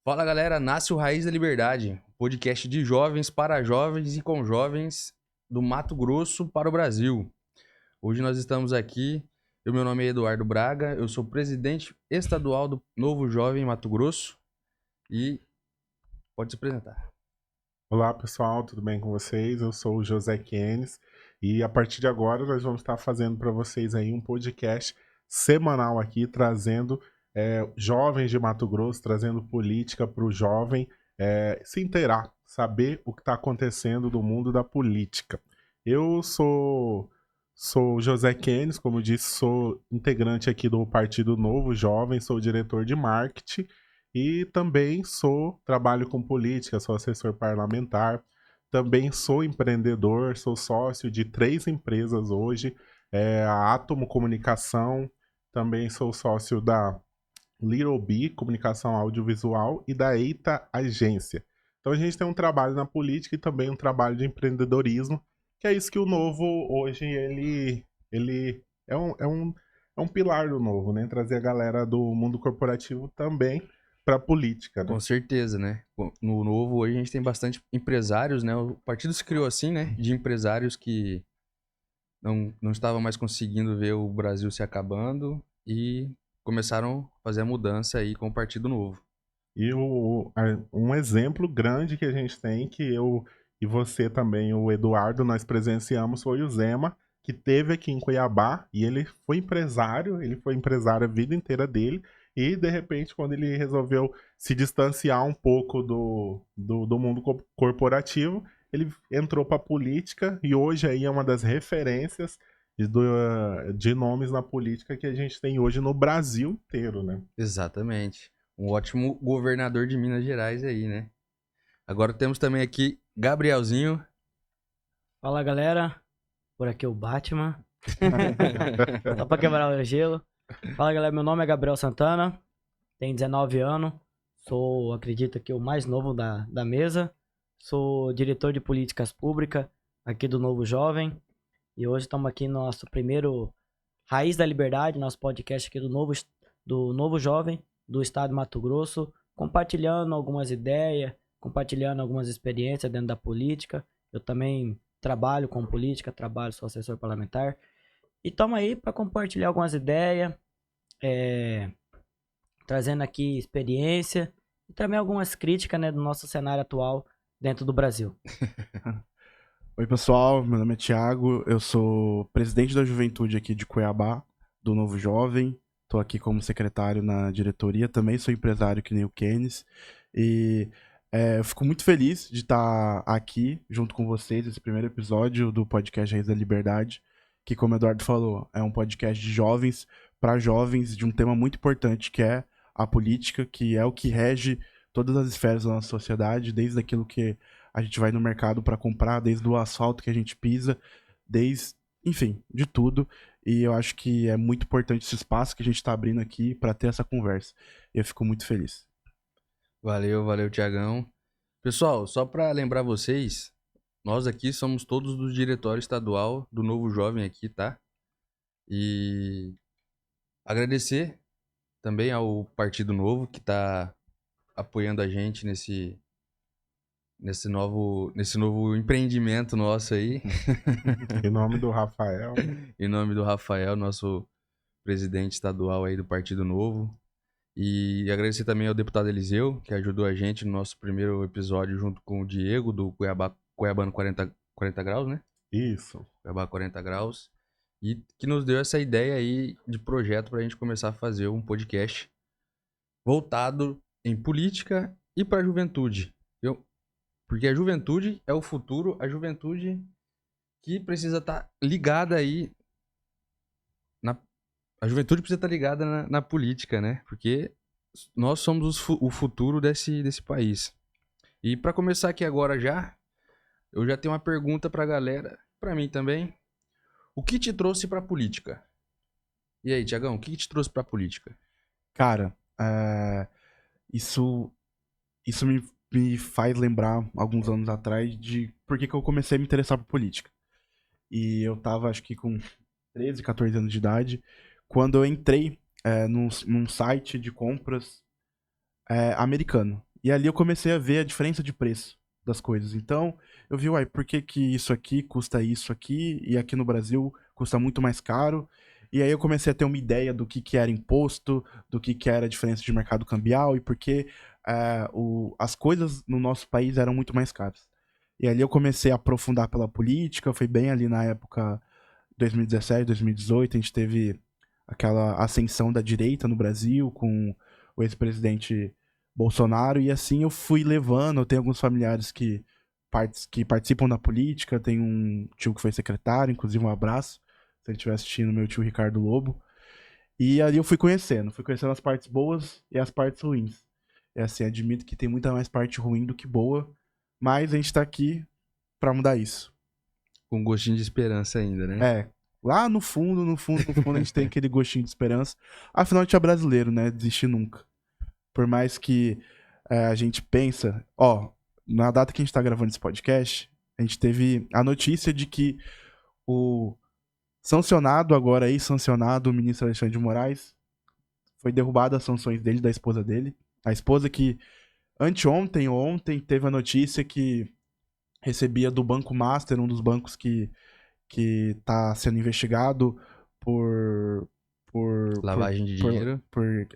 Fala galera, nasce o Raiz da Liberdade, podcast de jovens para jovens e com jovens do Mato Grosso para o Brasil. Hoje nós estamos aqui, meu nome é Eduardo Braga, eu sou presidente estadual do Novo Jovem Mato Grosso e pode se apresentar. Olá pessoal, tudo bem com vocês? Eu sou o José Keynes e a partir de agora nós vamos estar fazendo para vocês aí um podcast semanal aqui, trazendo jovens de Mato Grosso, trazendo política para o jovem se inteirar, saber o que está acontecendo no mundo da política. Eu sou o José Keynes, como eu disse, sou integrante aqui do Partido Novo Jovem, sou diretor de marketing. E também trabalho com política, sou assessor parlamentar, também sou empreendedor, sou sócio de 3 empresas hoje, a Atomo Comunicação, também sou sócio da Little B, Comunicação Audiovisual, e da Eita Agência. Então a gente tem um trabalho na política e também um trabalho de empreendedorismo, que é isso que o Novo hoje ele é um pilar do Novo, né? Trazer a galera do mundo corporativo também para política, né? Com certeza, né? No Novo hoje a gente tem bastante empresários, né? O partido se criou assim, né? De empresários que não estavam mais conseguindo ver o Brasil se acabando e começaram a fazer a mudança aí com o Partido Novo. E um exemplo grande que a gente tem, que eu e você também, o Eduardo, nós presenciamos, foi o Zema, que teve aqui em Cuiabá, e ele foi empresário a vida inteira dele, e de repente, quando ele resolveu se distanciar um pouco do mundo corporativo, ele entrou para a política, e hoje aí é uma das referências de nomes na política que a gente tem hoje no Brasil inteiro, né? Exatamente. Um ótimo governador de Minas Gerais aí, né? Agora temos também aqui Gabrielzinho. Fala galera, por aqui é o Batman. Só pra quebrar o gelo. Fala galera, meu nome é Gabriel Santana, tenho 19 anos, acredito que o mais novo da mesa. Sou diretor de políticas públicas aqui do Novo Jovem. E hoje estamos aqui no nosso primeiro Raiz da Liberdade, nosso podcast aqui do Novo Jovem, do estado de Mato Grosso, compartilhando algumas ideias, compartilhando algumas experiências dentro da política. Eu também trabalho com política, sou assessor parlamentar. E estamos aí para compartilhar algumas ideias, trazendo aqui experiência e também algumas críticas, né, do nosso cenário atual dentro do Brasil. Oi pessoal, meu nome é Thiago, eu sou presidente da juventude aqui de Cuiabá, do Novo Jovem, estou aqui como secretário na diretoria, também sou empresário que nem o Keynes, e eu fico muito feliz de estar aqui junto com vocês, esse primeiro episódio do podcast Raiz da Liberdade, que, como o Eduardo falou, é um podcast de jovens para jovens, de um tema muito importante, que é a política, que é o que rege todas as esferas da nossa sociedade, desde aquilo que a gente vai no mercado para comprar, desde o asfalto que a gente pisa, enfim, de tudo. E eu acho que é muito importante esse espaço que a gente está abrindo aqui para ter essa conversa. E eu fico muito feliz. Valeu, Thiagão. Pessoal, só para lembrar vocês, nós aqui somos todos do diretório estadual do Novo Jovem aqui, tá? E agradecer também ao Partido Novo que tá apoiando a gente nesse novo empreendimento nosso aí. Em nome do Rafael. Em nome do Rafael, nosso presidente estadual aí do Partido Novo. E agradecer também ao deputado Eliseu, que ajudou a gente no nosso primeiro episódio junto com o Diego, do Cuiabano 40 graus, né? Isso. Cuiabá 40 graus. E que nos deu essa ideia aí de projeto pra gente começar a fazer um podcast voltado em política e pra juventude. Porque a juventude é o futuro, a juventude que precisa estar ligada aí a juventude precisa estar ligada na política, né? Porque nós somos o futuro desse país. E para começar aqui agora eu já tenho uma pergunta pra galera, pra mim também. O que te trouxe pra política? E aí, Tiagão, o que te trouxe pra política? Cara, isso me faz lembrar, alguns anos atrás, de por que eu comecei a me interessar por política. E eu tava, acho que com 13, 14 anos de idade, quando eu entrei num site de compras americano. E ali eu comecei a ver a diferença de preço das coisas. Então, eu vi, uai, por que que isso aqui custa isso aqui e aqui no Brasil custa muito mais caro? E aí eu comecei a ter uma ideia do que era imposto, do que era a diferença de mercado cambial e por que as coisas no nosso país eram muito mais caras. E ali eu comecei a aprofundar pela política, foi bem ali na época 2017, 2018, a gente teve aquela ascensão da direita no Brasil com o ex-presidente Bolsonaro, e assim eu fui levando. Eu tenho alguns familiares que participam da política, tem um tio que foi secretário, inclusive um abraço, se ele estiver assistindo, meu tio Ricardo Lobo. E ali eu fui conhecendo as partes boas e as partes ruins. É assim, admito que tem muita mais parte ruim do que boa, mas a gente tá aqui pra mudar isso. Com gostinho de esperança ainda, né? É, lá no fundo, a gente tem aquele gostinho de esperança. Afinal, a gente é brasileiro, né? Desistir nunca. Por mais que a gente pensa... Ó, na data que a gente tá gravando esse podcast, a gente teve a notícia de que o sancionado, o ministro Alexandre de Moraes, foi derrubado as sanções dele, da esposa dele. A esposa que anteontem ou ontem teve a notícia que recebia do Banco Master, um dos bancos que tá sendo investigado por Lavagem de dinheiro.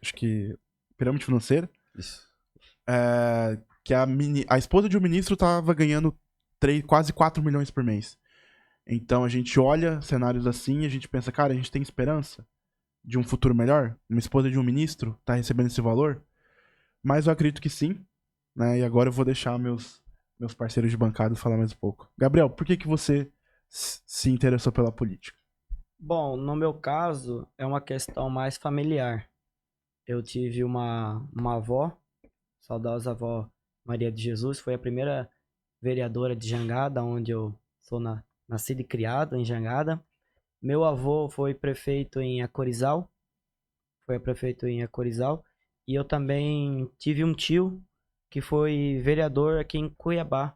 acho que pirâmide financeira. Isso. Que a esposa de um ministro tava ganhando quase 4 milhões por mês. Então a gente olha cenários assim e a gente pensa, cara, a gente tem esperança de um futuro melhor? Uma esposa de um ministro tá recebendo esse valor? Mas eu acredito que sim, né? E agora eu vou deixar meus parceiros de bancada falar mais um pouco. Gabriel, por que você se interessou pela política? Bom, no meu caso, é uma questão mais familiar. Eu tive uma avó, saudosa avó Maria de Jesus, foi a primeira vereadora de Jangada, onde eu sou nascido e criado em Jangada. Meu avô foi prefeito em Acorizal, e eu também tive um tio que foi vereador aqui em Cuiabá,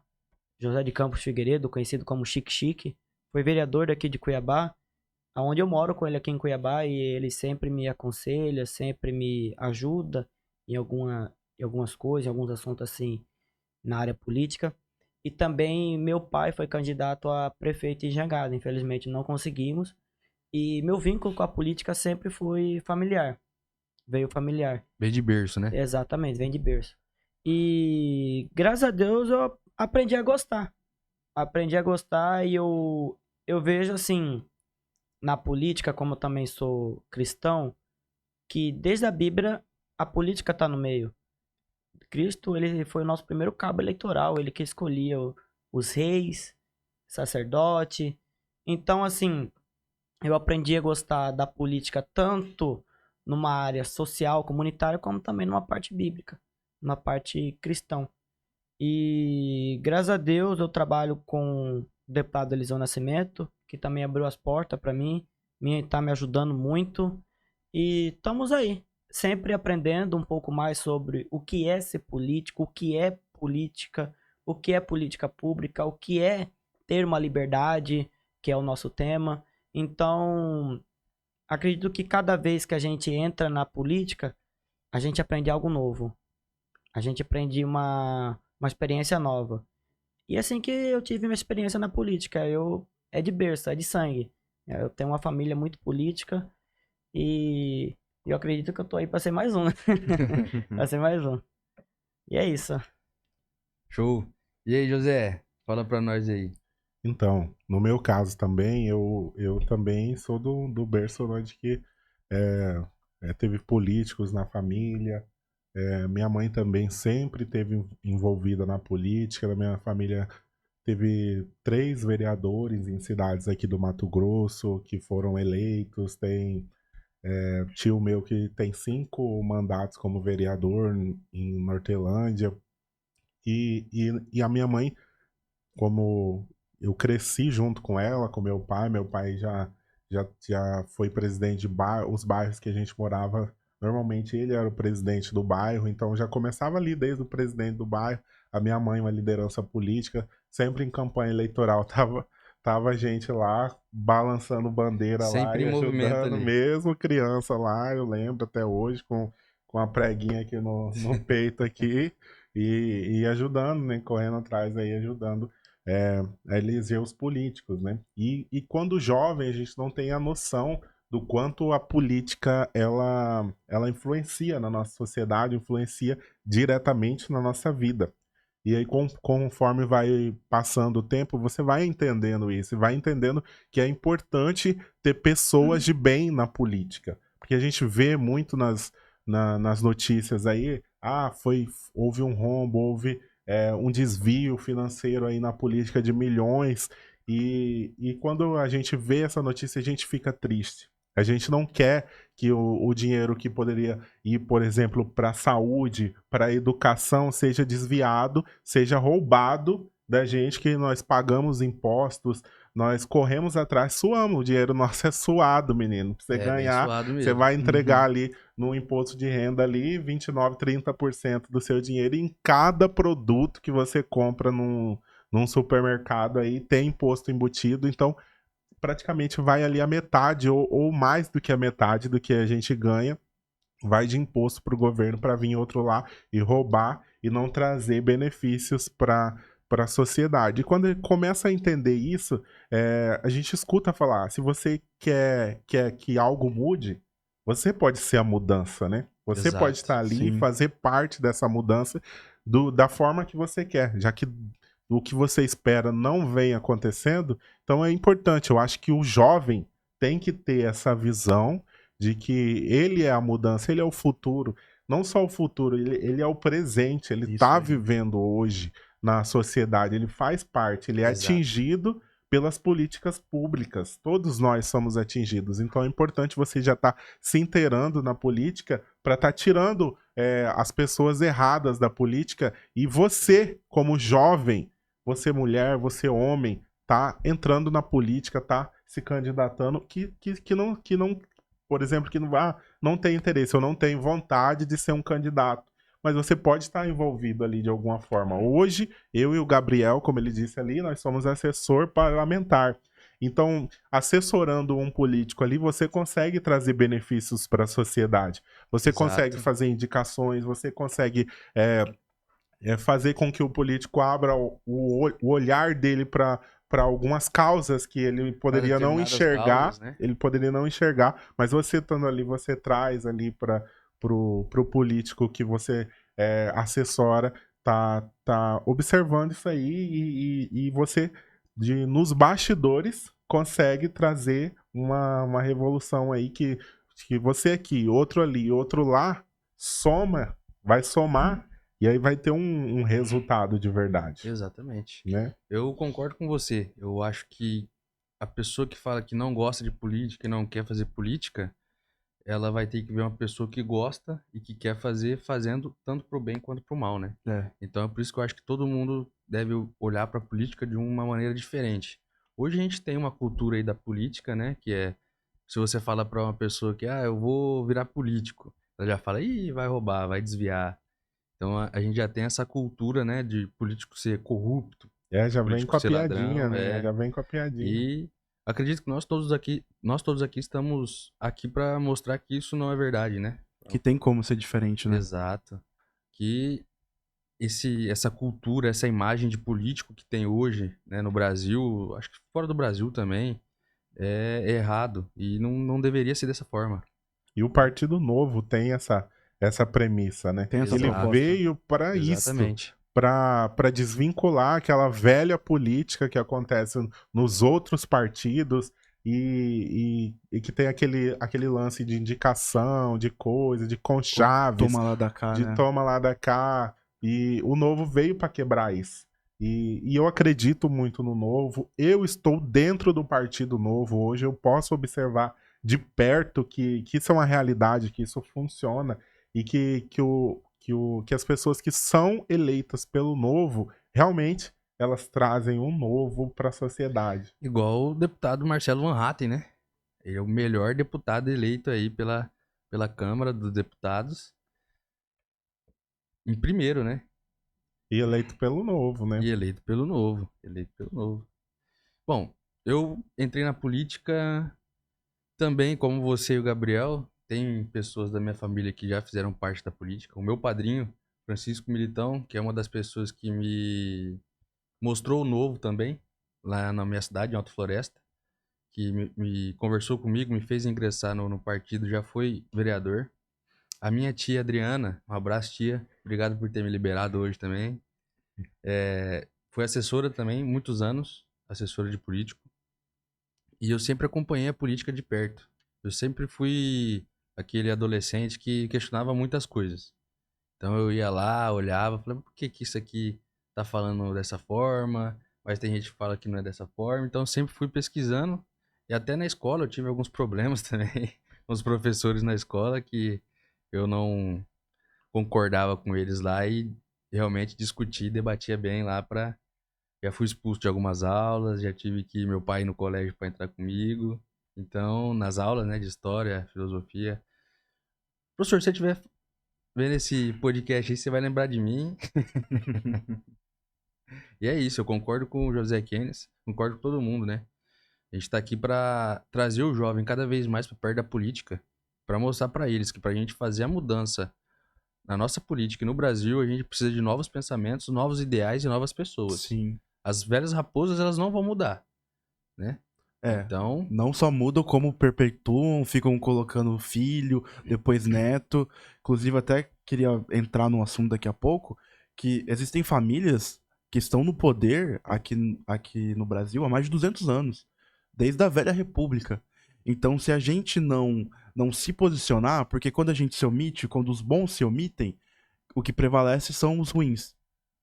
José de Campos Figueiredo, conhecido como Chique Chique, foi vereador daqui de Cuiabá, aonde eu moro com ele aqui em Cuiabá, e ele sempre me aconselha, sempre me ajuda em algumas coisas, em alguns assuntos assim na área política. E também meu pai foi candidato a prefeito em Jangada, infelizmente não conseguimos. E meu vínculo com a política sempre foi familiar, veio familiar. Veio de berço, né? Exatamente, vem de berço. E graças a Deus eu aprendi a gostar. E eu vejo assim, na política, como eu também sou cristão, que desde a Bíblia a política está no meio. Cristo, ele foi o nosso primeiro cabo eleitoral, ele que escolhia os reis, sacerdote. Então, assim, eu aprendi a gostar da política tanto numa área social, comunitária, como também numa parte bíblica, numa parte cristã. E graças a Deus eu trabalho com o deputado Eliseu Nascimento, que também abriu as portas para mim, está me ajudando muito. E estamos aí, sempre aprendendo um pouco mais sobre o que é ser político, o que é política, o que é política pública, o que é ter uma liberdade, que é o nosso tema. Então, acredito que cada vez que a gente entra na política, a gente aprende algo novo. A gente aprende uma experiência nova. E assim que eu tive uma experiência na política, é de berço, é de sangue. Eu tenho uma família muito política e eu acredito que eu tô aí pra ser mais um, né? Pra ser mais um. E é isso. Show. E aí, José? Fala pra nós aí. Então, no meu caso também, eu também sou do berço lá de que teve políticos na família. Minha mãe também sempre esteve envolvida na política. Na minha família teve 3 vereadores em cidades aqui do Mato Grosso que foram eleitos. Tem tio meu que tem 5 mandatos como vereador em Nortelândia. E a minha mãe, como eu cresci junto com ela, com meu pai já foi presidente de os bairros que a gente morava. Normalmente ele era o presidente do bairro, então já começava ali desde o presidente do bairro. A minha mãe, uma liderança política, sempre em campanha eleitoral, tava a gente lá balançando bandeira Sempre lá em e movimento ajudando, ali. mesmo criança lá, eu lembro até hoje, com a preguinha aqui no peito aqui. e ajudando, né? Correndo atrás aí, ajudando a eleger os políticos, né? E quando jovem, a gente não tem a noção do quanto a política ela influencia na nossa sociedade, influencia diretamente na nossa vida. E aí, conforme vai passando o tempo, você vai entendendo isso, e vai entendendo que é importante ter pessoas de bem na política. Porque a gente vê muito nas notícias aí, houve um rombo, houve um desvio financeiro aí na política de milhões, e quando a gente vê essa notícia, a gente fica triste. A gente não quer que o dinheiro que poderia ir, por exemplo, para a saúde, para a educação, seja desviado, seja roubado da gente, que nós pagamos impostos, nós corremos atrás, suamos, o dinheiro nosso é suado, menino. Pra você É bem ganhar, suado você mesmo. vai entregar ali no imposto de renda ali 29, 30% do seu dinheiro em cada produto que você compra num supermercado aí, tem imposto embutido, então praticamente vai ali a metade ou mais do que a metade do que a gente ganha vai de imposto para o governo para vir outro lá e roubar e não trazer benefícios para a sociedade. E quando ele começa a entender isso, a gente escuta falar: se você quer que algo mude, você pode ser a mudança, né? Você pode Exato. estar ali e Sim. fazer parte dessa mudança da forma que você quer, já que o que você espera não vem acontecendo. Então é importante. Eu acho que o jovem tem que ter essa visão de que ele é a mudança, ele é o futuro. Não só o futuro, ele é o presente, ele Isso está aí. vivendo hoje na sociedade, ele faz parte, ele é Exato. atingido pelas políticas públicas. Todos nós somos atingidos. Então é importante você já estar se inteirando na política para estar tirando as pessoas erradas da política, e você, como jovem, você mulher, você homem, tá entrando na política, tá se candidatando, que não, por exemplo, que não tem interesse, ou não tem vontade de ser um candidato. Mas você pode estar envolvido ali de alguma forma. Hoje, eu e o Gabriel, como ele disse ali, nós somos assessor parlamentar. Então, assessorando um político ali, você consegue trazer benefícios para a sociedade. Você consegue Exato. fazer indicações, você consegue fazer com que o político abra o olhar dele para algumas causas que ele Pra poderia não determinadas enxergar, causas, né? ele poderia não enxergar, mas você estando ali, você traz ali para pro político que você assessora, tá observando isso aí, e você, nos bastidores, consegue trazer uma revolução aí que você aqui, outro ali, outro lá, vai somar, e aí vai ter um resultado de verdade, Exatamente. né? Eu concordo com você. Eu acho que a pessoa que fala que não gosta de política e não quer fazer política, ela vai ter que ver uma pessoa que gosta e que quer fazer, fazendo tanto pro bem quanto pro mal, né? É. Então é por isso que eu acho que todo mundo deve olhar para a política de uma maneira diferente. Hoje a gente tem uma cultura aí da política, né? Que é, se você fala para uma pessoa que, eu vou virar político, ela já fala, ih, vai roubar, vai desviar. Então a gente já tem essa cultura, né, de político ser corrupto, Já vem com político a ser piadinha, ladrão, né? Já vem com a piadinha. E acredito que nós todos aqui estamos aqui para mostrar que isso não é verdade, né? Que tem como ser diferente, né? Exato. Que essa cultura, essa imagem de político que tem hoje, né, no Brasil, acho que fora do Brasil também, é errado e não deveria ser dessa forma. E o Partido Novo tem essa premissa, né? Tem essa Ele Exato. proposta. veio para isso, Exatamente. para desvincular aquela velha política que acontece nos outros partidos, e que tem aquele lance de indicação, de coisa, de conchaves, Toma lá da cá, de né? toma lá da cá. E o Novo veio para quebrar isso. E eu acredito muito no Novo. Eu estou dentro do Partido Novo hoje. Eu posso observar de perto que isso é uma realidade, que isso funciona, e que as pessoas que são eleitas pelo Novo realmente elas trazem um novo para a sociedade. Igual o deputado Marcelo Van Hatten, né? Ele é o melhor deputado eleito aí pela Câmara dos Deputados. Em primeiro, né? E eleito pelo Novo, né? E eleito pelo Novo. Eleito pelo Novo. Bom, eu entrei na política também, como você e o Gabriel. Tem pessoas da minha família que já fizeram parte da política. O meu padrinho Francisco Militão, que é uma das pessoas que me mostrou o novo também, lá na minha cidade, em Alta Floresta, que me conversou comigo, me fez ingressar no partido, já foi vereador. A minha tia Adriana, um abraço, tia, obrigado por ter me liberado hoje também. Foi assessora também, muitos anos, assessora de político. E eu sempre acompanhei a política de perto. Eu sempre fui aquele adolescente que questionava muitas coisas. Então eu ia lá, olhava, falava, por que isso aqui tá falando dessa forma? Mas tem gente que fala que não é dessa forma. Então eu sempre fui pesquisando. E até na escola eu tive alguns problemas também com os professores na escola que eu não concordava com eles lá e realmente discutia e debatia bem lá pra... Já fui expulso de algumas aulas, já tive que ir meu pai ir no colégio para entrar comigo. Então, nas aulas, né, de história, filosofia. Professor, se você estiver vendo esse podcast aí, você vai lembrar de mim. E é isso, eu concordo com o José Keynes, concordo com todo mundo, né? A gente tá aqui para trazer o jovem cada vez mais para perto da política, para mostrar para eles que pra gente fazer a mudança na nossa política e no Brasil, a gente precisa de novos pensamentos, novos ideais e novas pessoas. Sim. As velhas raposas, elas não vão mudar, né? Então, Não só mudam, como perpetuam, ficam colocando filho, depois neto. Inclusive, até queria entrar num assunto daqui a pouco, que existem famílias que estão no poder aqui no Brasil há mais de 200 anos, desde a velha república. Então, se a gente não se posicionar, porque quando a gente se omite, quando os bons se omitem, o que prevalece são os ruins,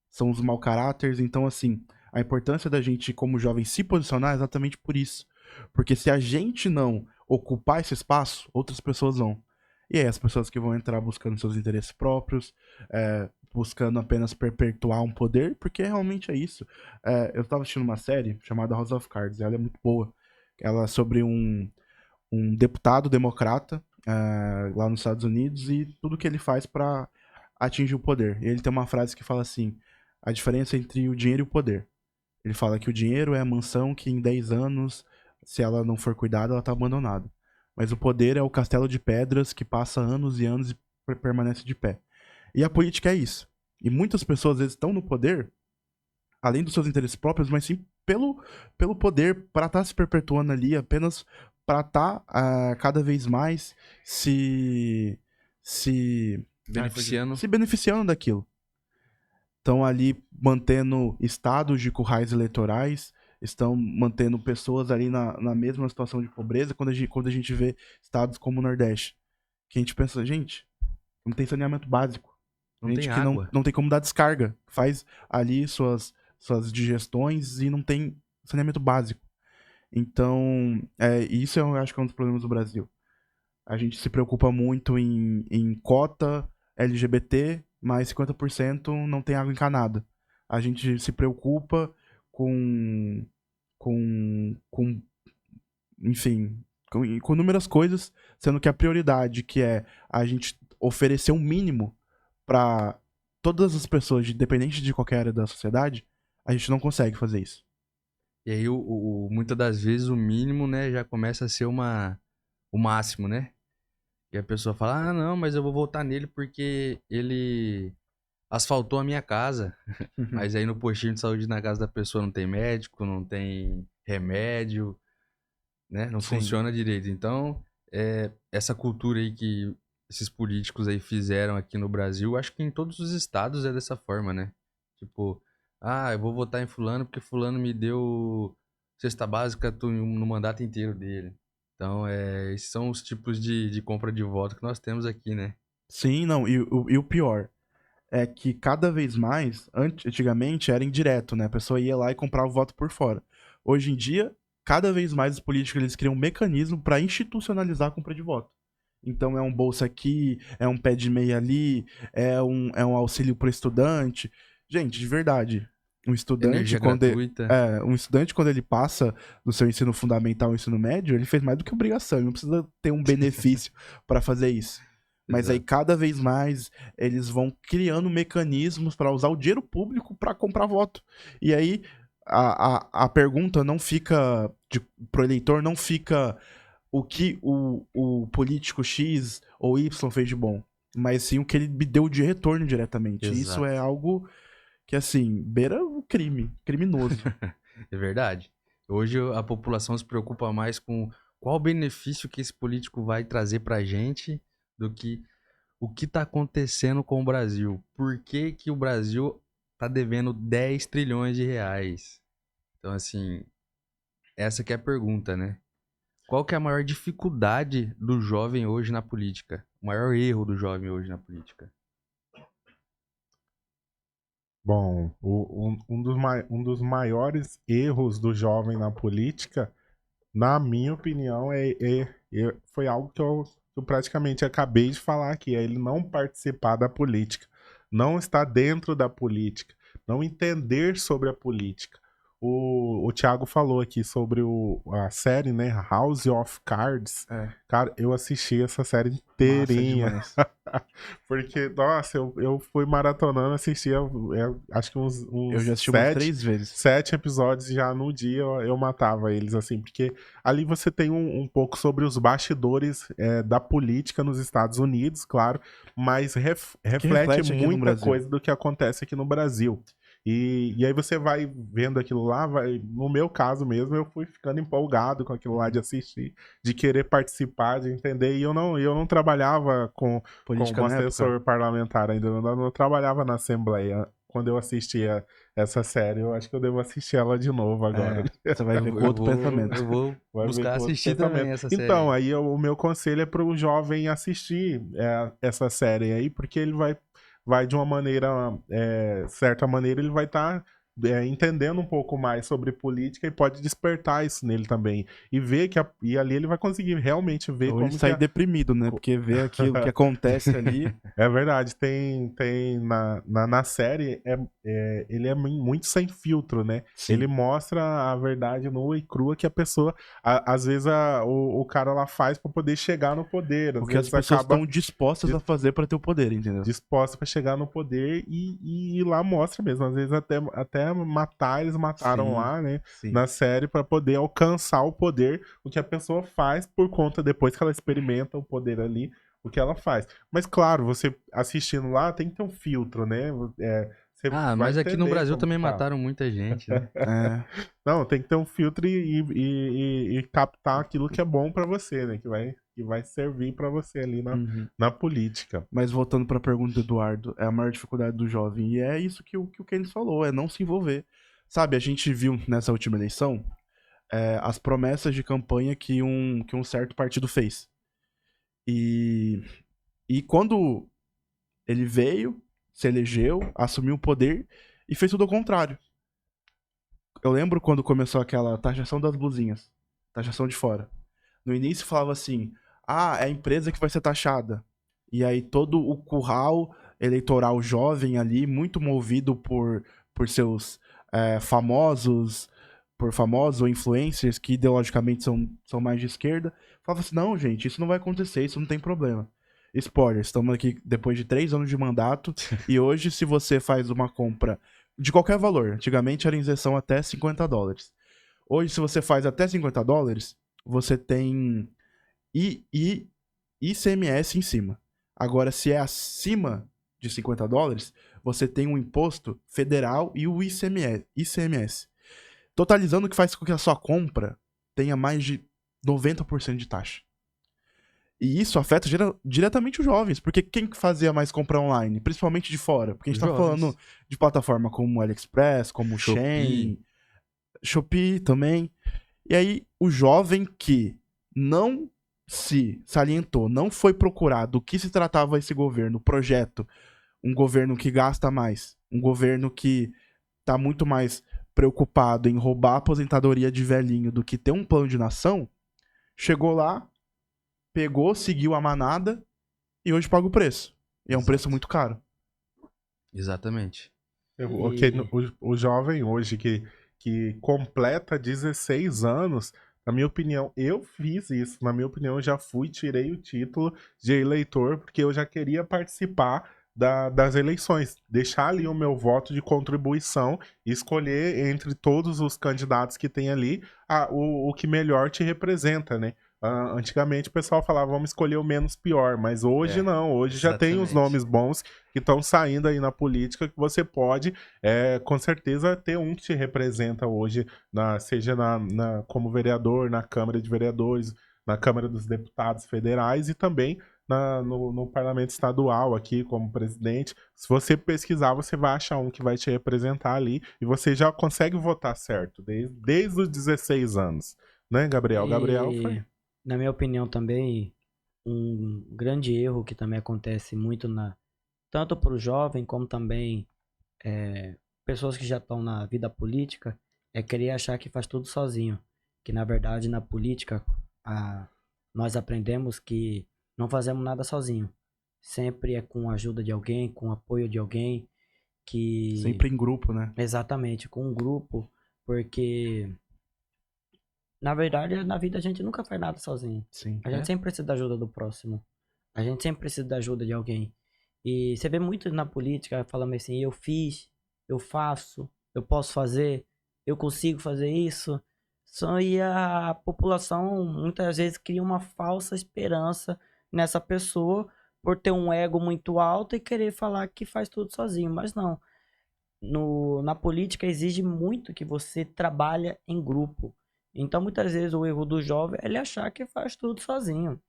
são os mau caráteres. Então, assim, a importância da gente, como jovem, se posicionar é exatamente por isso. Porque se a gente não ocupar esse espaço, outras pessoas vão. E é as pessoas que vão entrar buscando seus interesses próprios, buscando apenas perpetuar um poder, porque realmente é isso. Eu estava assistindo uma série chamada House of Cards, ela é muito boa. Ela é sobre um deputado democrata lá nos Estados Unidos e tudo que ele faz para atingir o poder. E ele tem uma frase que fala assim: a diferença entre o dinheiro e o poder. Ele fala que o dinheiro é a mansão que em 10 anos, se ela não for cuidada, ela tá abandonada. Mas o poder é o castelo de pedras que passa anos e anos e permanece de pé. E a política é isso. E muitas pessoas às vezes estão no poder, além dos seus interesses próprios, mas sim pelo poder para estar se perpetuando ali, apenas para estar cada vez mais se beneficiando daquilo. Estão ali mantendo estados de currais eleitorais, estão mantendo pessoas ali na mesma situação de pobreza, quando a gente vê estados como o Nordeste. Que a gente pensa, gente, não tem saneamento básico. não gente tem que água. não tem como dar descarga. Faz ali suas digestões e não tem saneamento básico. Então, isso eu acho que é um dos problemas do Brasil. A gente se preocupa muito em cota LGBT, mas 50% não tem água encanada. A gente se preocupa enfim, com inúmeras coisas, sendo que a prioridade, que é a gente oferecer um mínimo para todas as pessoas, independente de qualquer área da sociedade, a gente não consegue fazer isso. E aí, muitas das vezes, o mínimo, né, já começa a ser o máximo, né? E a pessoa fala, ah, não, mas eu vou votar nele porque ele asfaltou a minha casa. Mas aí no postinho de saúde na casa da pessoa não tem médico, não tem remédio, né? Não Sim. funciona direito. Então, essa cultura aí que esses políticos aí fizeram aqui no Brasil, acho que em todos os estados é dessa forma, né? Tipo, eu vou votar em fulano porque fulano me deu cesta básica no mandato inteiro dele. Então, esses são os tipos de compra de voto que nós temos aqui, né? Sim, não, e o pior é que cada vez mais, antigamente era indireto, né? A pessoa ia lá e comprava o voto por fora. Hoje em dia, cada vez mais os políticos eles criam um mecanismo para institucionalizar a compra de voto. Então é um bolsa aqui, é um pé de meia ali, é um auxílio para estudante. Gente, de verdade, um estudante Energia gratuita. quando ele passa do seu ensino fundamental ao ensino médio, ele fez mais do que obrigação, ele não precisa ter um benefício para fazer isso. Mas aí, cada vez mais, eles vão criando mecanismos para usar o dinheiro público para comprar voto. E aí, a pergunta não fica, pro eleitor, não fica o que o político X ou Y fez de bom. mas sim o que ele me deu de retorno diretamente. Exato. Isso é algo que, assim, beira o crime, criminoso. É verdade. Hoje a população se preocupa mais com qual benefício que esse político vai trazer pra gente do que o que tá acontecendo com o Brasil. Por que que o Brasil tá devendo 10 trilhões de reais? Então, assim, essa que é a pergunta, né? Qual que é a maior dificuldade do jovem hoje na política? O maior erro do jovem hoje na política? Bom, um dos maiores erros do jovem na política, na minha opinião, foi algo que eu praticamente acabei de falar aqui, é ele não participar da política, não estar dentro da política, não entender sobre a política. O Thiago falou aqui sobre a série, né, House of Cards. É. Cara, eu assisti essa série Massa inteirinha. demais. Porque, nossa, eu fui maratonando, assistia, acho que Eu já assisti umas 3 vezes. 7 episódios já no dia eu matava eles, assim, porque ali você tem um pouco sobre os bastidores da política nos Estados Unidos, claro, mas reflete reflete aqui no muita Brasil. coisa do que acontece aqui no Brasil. E aí você vai vendo aquilo lá, no meu caso mesmo, eu fui ficando empolgado com aquilo lá de assistir, de querer participar, de entender, e eu não trabalhava como Política na assessor época. parlamentar ainda, eu não trabalhava na Assembleia quando eu assistia essa série. Eu acho que eu devo assistir ela de novo agora. Você vai ver com outro pensamento. Eu vou Vai ver buscar com outro assistir pensamento. também essa série. Então, aí o meu conselho é para o jovem assistir essa série aí, porque ele vai de uma maneira, certa maneira, ele vai estar entendendo um pouco mais sobre política e pode despertar isso nele também. E ver e ali ele vai conseguir realmente ver Ou como ele sai deprimido, né? Porque vê aquilo que acontece ali. É verdade, tem na série, ele é muito sem filtro, né? Sim. Ele mostra a verdade nua e crua que a pessoa, às vezes o cara lá faz pra poder chegar no poder. Às O que as vezes pessoas acaba estão dispostas a fazer pra ter o poder, entendeu? disposta pra chegar no poder e lá mostra mesmo. Às vezes até matar, eles mataram Sim, lá, né? sim. Na série pra poder alcançar o poder, o que a pessoa faz por conta, depois que ela experimenta o poder ali, o que ela faz. Mas claro, você assistindo lá tem que ter um filtro, né? Você vai Mas aqui no entender Brasil como também que tá. mataram muita gente, né? É, Não, tem que ter um filtro e captar aquilo que é bom pra você, né? Que vai servir pra você ali uhum. na política. Mas voltando pra pergunta do Eduardo, é a maior dificuldade do jovem. E é isso que o Keynes falou, é não se envolver. Sabe, a gente viu nessa última eleição as promessas de campanha que um certo partido fez. E quando ele veio, se elegeu, assumiu o poder e fez tudo ao contrário. Eu lembro quando começou aquela taxação das blusinhas, taxação de fora. No início falava assim, é a empresa que vai ser taxada. E aí todo o curral eleitoral jovem ali, muito movido por seus famosos ou influencers que ideologicamente são mais de esquerda, falava assim, não, gente, isso não vai acontecer, isso não tem problema. Spoiler, estamos aqui depois de 3 anos de mandato e hoje se você faz uma compra de qualquer valor, antigamente era isenção até $50. Hoje se você faz até $50, você tem ICMS em cima. Agora, se é acima de $50, você tem um imposto federal e o ICMS. Totalizando, que faz com que a sua compra tenha mais de 90% de taxa. E isso afeta diretamente os jovens, porque quem fazia mais compra online? Principalmente de fora. Porque a gente tá falando de plataforma como AliExpress, como Shein, Shopee também. E aí, o jovem que não se salientou, não foi procurar do que se tratava esse governo, projeto, um governo que gasta mais, um governo que tá muito mais preocupado em roubar a aposentadoria de velhinho do que ter um plano de nação, chegou lá, pegou, seguiu a manada e hoje paga o preço. E é um preço muito caro. Exatamente. O jovem hoje que completa 16 anos, na minha opinião, eu fiz isso. Na minha opinião, eu já tirei o título de eleitor, porque eu já queria participar das eleições. Deixar ali o meu voto de contribuição e escolher entre todos os candidatos que tem ali o que melhor te representa, né? Antigamente o pessoal falava, vamos escolher o menos pior, mas hoje não, hoje já tem os exatamente. nomes bons que estão saindo aí na política, que você pode, com certeza, ter um que te representa hoje, seja como vereador, na Câmara de Vereadores, na Câmara dos Deputados Federais e também no Parlamento Estadual aqui como presidente. Se você pesquisar, você vai achar um que vai te representar ali e você já consegue votar certo, desde os 16 anos. Né, Gabriel? Gabriel foi... E, na minha opinião também, um grande erro que também acontece muito tanto para o jovem como também pessoas que já estão na vida política é querer achar que faz tudo sozinho. Que na verdade na política nós aprendemos que não fazemos nada sozinho. Sempre é com a ajuda de alguém, com o apoio de alguém. Sempre em grupo, né? Exatamente, com um grupo, porque na verdade na vida a gente nunca faz nada sozinho. Sim. A gente sempre precisa da ajuda do próximo. A gente sempre precisa da ajuda de alguém. E você vê muito na política falando assim, eu fiz, eu faço, eu posso fazer, eu consigo fazer isso. E a população muitas vezes cria uma falsa esperança nessa pessoa por ter um ego muito alto e querer falar que faz tudo sozinho. Mas não. Na política exige muito que você trabalhe em grupo. Então muitas vezes o erro do jovem é ele achar que faz tudo sozinho.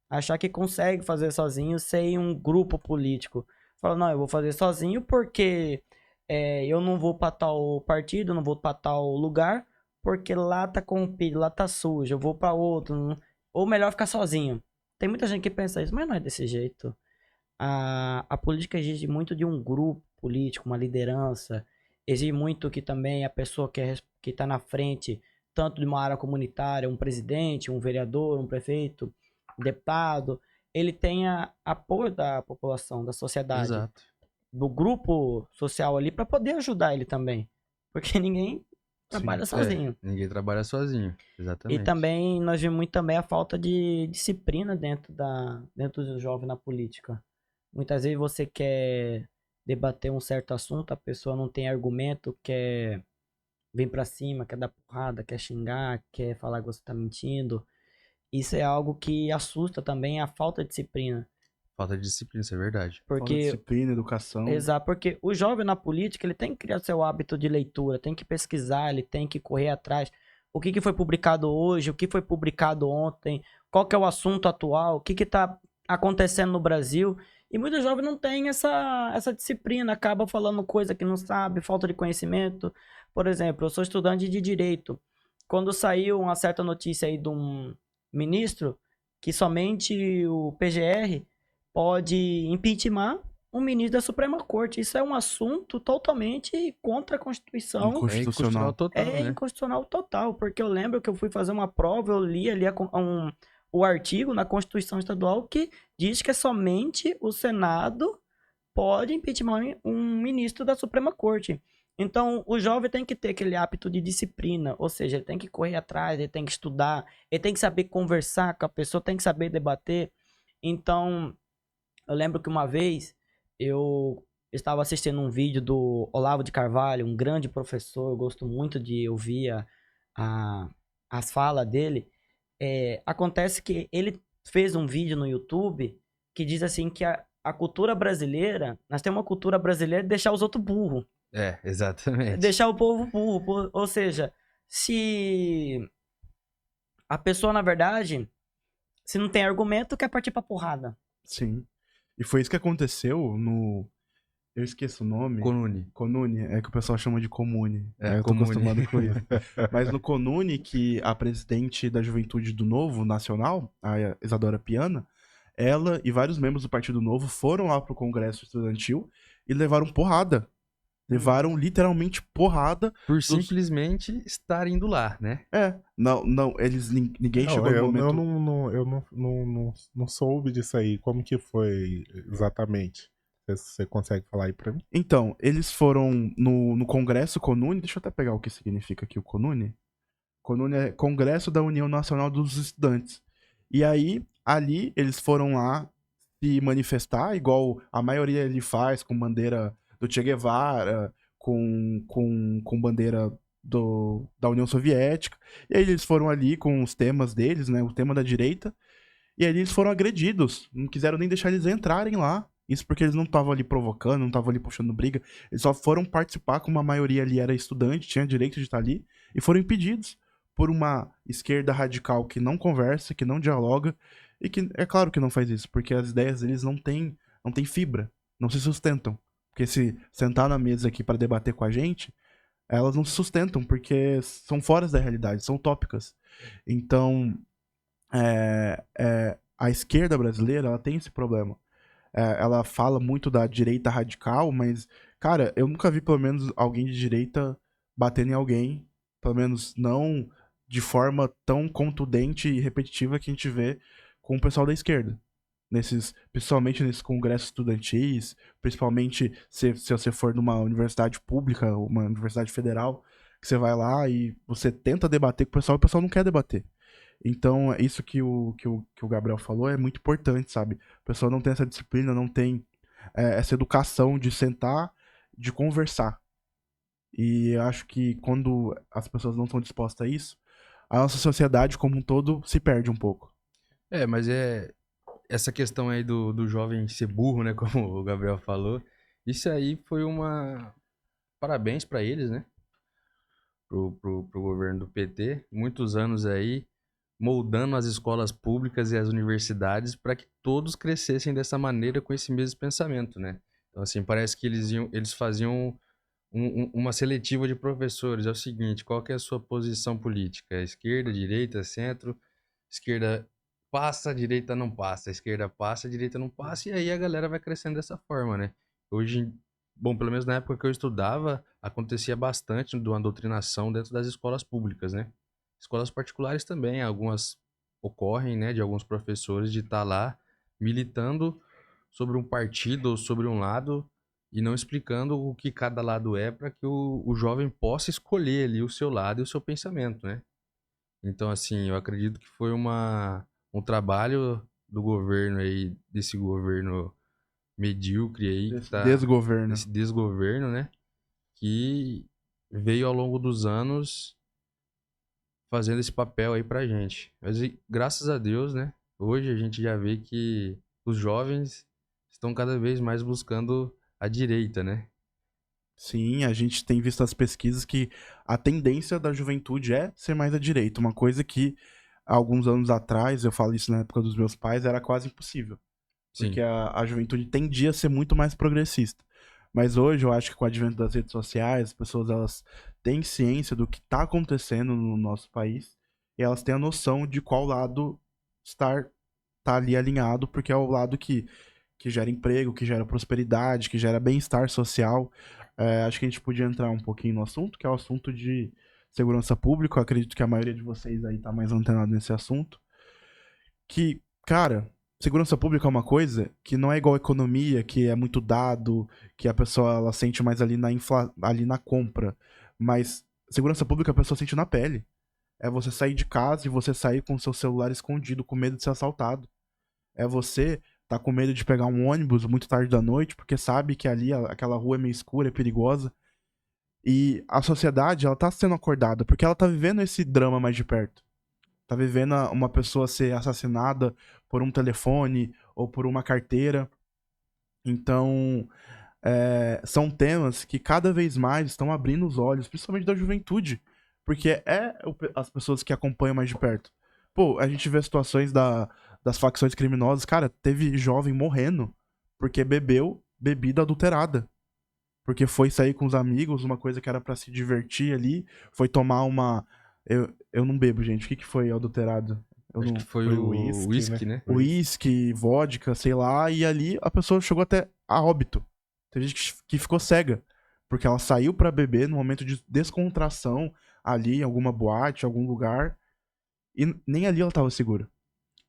Achar que consegue fazer sozinho sem um grupo político. Fala, não, eu vou fazer sozinho porque eu não vou para tal partido, não vou para tal lugar, porque lá tá corrompido, lá tá sujo, eu vou para outro. Ou melhor ficar sozinho. Tem muita gente que pensa isso, mas não é desse jeito. A política exige muito de um grupo político, uma liderança. Exige muito que também a pessoa que está na frente, tanto de uma área comunitária, um presidente, um vereador, um prefeito, deputado, ele tenha apoio da população, da sociedade, Exato. do grupo social ali para poder ajudar ele também, porque ninguém trabalha sozinho. Ninguém trabalha sozinho, E exatamente. também nós vimos muito também a falta de disciplina dentro do jovem na política. Muitas vezes você quer debater um certo assunto, a pessoa não tem argumento, quer vir pra cima, quer dar porrada, quer xingar, quer falar que você tá mentindo. Isso é algo que assusta também a falta de disciplina. Falta de disciplina, isso é verdade. Falta de Porque, disciplina, educação. exato, porque o jovem na política, ele tem que criar seu hábito de leitura, tem que pesquisar, ele tem que correr atrás. O que foi publicado hoje, o que foi publicado ontem, qual que é o assunto atual, o que tá acontecendo no Brasil. E muitos jovens não têm essa disciplina, acaba falando coisa que não sabe, falta de conhecimento. Por exemplo, eu sou estudante de Direito. Quando saiu uma certa notícia aí de um ministro que somente o PGR pode impeachment um ministro da Suprema Corte. Isso é um assunto totalmente contra a Constituição. Inconstitucional. Total, É né? inconstitucional total, porque eu lembro que eu fui fazer uma prova, eu li ali o artigo na Constituição Estadual que diz que é somente o Senado pode impeachment um ministro da Suprema Corte. Então, o jovem tem que ter aquele hábito de disciplina, ou seja, ele tem que correr atrás, ele tem que estudar, ele tem que saber conversar com a pessoa, tem que saber debater. Então, eu lembro que uma vez eu estava assistindo um vídeo do Olavo de Carvalho, um grande professor, eu gosto muito de ouvir as falas dele. Acontece que ele fez um vídeo no YouTube que diz assim que a cultura brasileira, nós temos uma cultura brasileira de deixar os outros burros. Exatamente. Deixar o povo burro. Ou seja, se a pessoa, na verdade, se não tem argumento, quer partir pra porrada. Sim. E foi isso que aconteceu no... Eu esqueço o nome. Conune. É que o pessoal chama de Comune. Eu tô acostumado com isso. Mas no Conune, que a presidente da Juventude do Novo Nacional, a Isadora Piana, ela e vários membros do Partido Novo foram lá pro Congresso Estudantil e levaram porrada. Levaram literalmente porrada. Por simplesmente estar indo lá, né? Não, ninguém chegou no momento... Eu não soube disso aí. Como que foi exatamente? Você consegue falar aí pra mim? Então, eles foram no Congresso Conune. Deixa eu até pegar o que significa aqui o Conune. Conune é Congresso da União Nacional dos Estudantes. E aí, ali, eles foram lá se manifestar, igual a maioria ele faz, com bandeira do Che Guevara, com bandeira da União Soviética. E aí eles foram ali com os temas deles, né? O tema da direita. E aí eles foram agredidos. Não quiseram nem deixar eles entrarem lá. Isso porque eles não estavam ali provocando, não estavam ali puxando briga. Eles só foram participar, como a maioria ali era estudante, tinha direito de estar ali, e foram impedidos por uma esquerda radical que não conversa, que não dialoga, e que é claro que não faz isso, porque as ideias deles não têm fibra, não se sustentam. Porque se sentar na mesa aqui para debater com a gente, elas não se sustentam, porque são fora da realidade, são utópicas. Então, a esquerda brasileira, ela tem esse problema. Ela fala muito da direita radical, mas, cara, eu nunca vi, pelo menos, alguém de direita batendo em alguém, pelo menos não de forma tão contundente e repetitiva que a gente vê com o pessoal da esquerda. Principalmente nesses congressos estudantis, principalmente se você for numa universidade pública, uma universidade federal, que você vai lá e você tenta debater com o pessoal não quer debater. Então, isso que o Gabriel falou é muito importante, sabe? A pessoa não tem essa disciplina, não tem essa educação de sentar, de conversar. E eu acho que quando as pessoas não estão dispostas a isso, a nossa sociedade como um todo se perde um pouco. Mas essa questão aí do jovem ser burro, né? Como o Gabriel falou. Isso aí foi parabéns pra eles, né? Pro governo do PT. Muitos anos aí moldando as escolas públicas e as universidades para que todos crescessem dessa maneira com esse mesmo pensamento, né? Então, assim, parece que eles faziam uma seletiva de professores. É o seguinte, qual que é a sua posição política? Esquerda, direita, centro? Esquerda passa, direita não passa. Esquerda passa, direita não passa. E aí a galera vai crescendo dessa forma, né? Hoje, bom, pelo menos na época que eu estudava, acontecia bastante de uma doutrinação dentro das escolas públicas, né? Escolas particulares também, algumas ocorrem, né, de alguns professores de estar lá militando sobre um partido ou sobre um lado e não explicando o que cada lado é para que o jovem possa escolher ali o seu lado e o seu pensamento, né? Então, assim, eu acredito que foi um trabalho do governo aí, desse governo medíocre aí, que tá, Desgoverno. esse desgoverno, né? Que veio ao longo dos anos fazendo esse papel aí pra gente. Mas graças a Deus, né? Hoje a gente já vê que os jovens estão cada vez mais buscando a direita, né? Sim, a gente tem visto as pesquisas que a tendência da juventude é ser mais à direita. Uma coisa que, há alguns anos atrás, eu falo isso na época dos meus pais, era quase impossível. Porque Sim. a juventude tendia a ser muito mais progressista. Mas hoje eu acho que com o advento das redes sociais, as pessoas elas têm ciência do que está acontecendo no nosso país e elas têm a noção de qual lado tá ali alinhado, porque é o lado que gera emprego, que gera prosperidade, que gera bem-estar social. Acho que a gente podia entrar um pouquinho no assunto, que é o assunto de segurança pública. Eu acredito que a maioria de vocês aí tá mais antenado nesse assunto. Que, cara, segurança pública é uma coisa que não é igual economia, que é muito dado, que a pessoa ela sente mais ali ali na compra. Mas segurança pública a pessoa sente na pele. É você sair de casa e você sair com o seu celular escondido, com medo de ser assaltado. É você tá com medo de pegar um ônibus muito tarde da noite, porque sabe que ali aquela rua é meio escura, é perigosa. E a sociedade, ela tá sendo acordada, porque ela tá vivendo esse drama mais de perto. Tá vivendo uma pessoa ser assassinada por um telefone ou por uma carteira. Então, são temas que cada vez mais estão abrindo os olhos, principalmente da juventude, porque as pessoas que acompanham mais de perto. Pô, a gente vê situações das facções criminosas, cara, teve jovem morrendo porque bebeu bebida adulterada. Porque foi sair com os amigos, uma coisa que era pra se divertir ali, foi tomar uma... Eu não bebo, gente. O que foi adulterado? Acho que foi o whisky, né? Whisky, vodka, sei lá, e ali a pessoa chegou até a óbito. Tem gente que ficou cega, porque ela saiu pra beber no momento de descontração ali em alguma boate, algum lugar, e nem ali ela tava segura.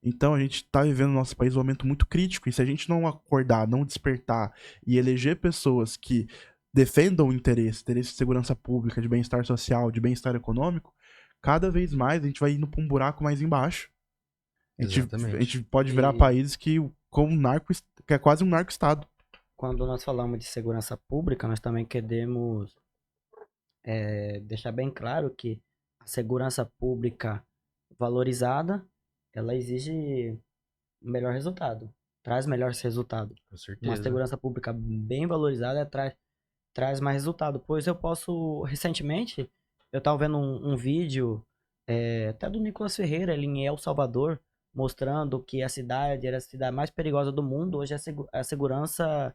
Então a gente tá vivendo no nosso país um momento muito crítico, e se a gente não acordar, não despertar e eleger pessoas que defendam o interesse de segurança pública, de bem-estar social, de bem-estar econômico, cada vez mais a gente vai indo pra um buraco mais embaixo. A gente pode virar países que é quase um narco-estado. Quando nós falamos de segurança pública, nós também queremos deixar bem claro que a segurança pública valorizada, ela exige melhor resultado, traz melhor resultado. Com Uma certeza. segurança pública bem valorizada traz mais resultado. Pois recentemente, eu estava vendo um vídeo até do Nicolas Ferreira, ali em El Salvador, mostrando que a cidade era a cidade mais perigosa do mundo. Hoje a segurança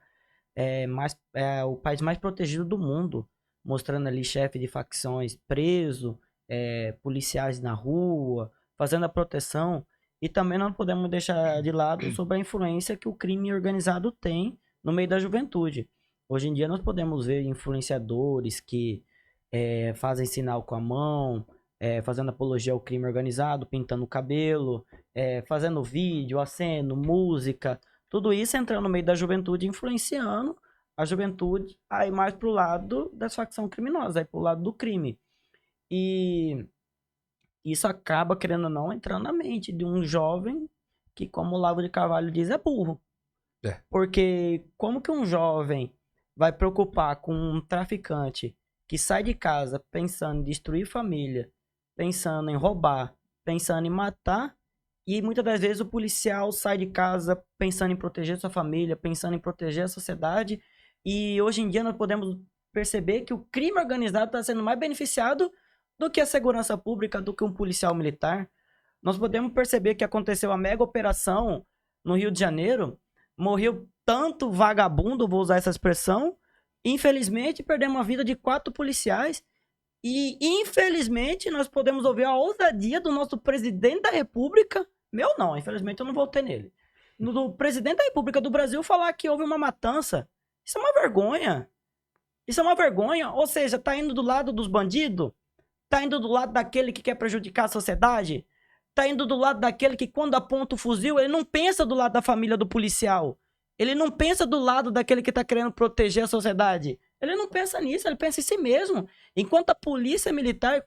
é o país mais protegido do mundo, mostrando ali chefe de facções preso, policiais na rua, fazendo a proteção. E também não podemos deixar de lado sobre a influência que o crime organizado tem no meio da juventude. Hoje em dia nós podemos ver influenciadores que fazem sinal com a mão, fazendo apologia ao crime organizado, pintando o cabelo, fazendo vídeo, aceno, música, tudo isso entrando no meio da juventude, influenciando a juventude a ir mais pro lado da facção criminosa, aí pro lado do crime. E isso acaba, querendo ou não, entrando na mente de um jovem que, como o Olavo de Carvalho diz, é burro. É. Porque como que um jovem vai preocupar com um traficante que sai de casa pensando em destruir família, pensando em roubar, pensando em matar, e muitas das vezes o policial sai de casa pensando em proteger sua família, pensando em proteger a sociedade, e hoje em dia nós podemos perceber que o crime organizado está sendo mais beneficiado do que a segurança pública, do que um policial militar. Nós podemos perceber que aconteceu a mega operação no Rio de Janeiro, morreu tanto vagabundo, vou usar essa expressão, infelizmente perdemos a vida de 4 policiais, e infelizmente nós podemos ouvir a ousadia do nosso presidente da república, infelizmente eu não votei nele, do presidente da república do Brasil falar que houve uma matança. Isso é uma vergonha. Isso é uma vergonha. Ou seja, tá indo do lado dos bandidos? Tá indo do lado daquele que quer prejudicar a sociedade? Tá indo do lado daquele que, quando aponta o fuzil, ele não pensa do lado da família do policial. Ele não pensa do lado daquele que tá querendo proteger a sociedade. Ele não pensa nisso, ele pensa em si mesmo. Enquanto a polícia militar,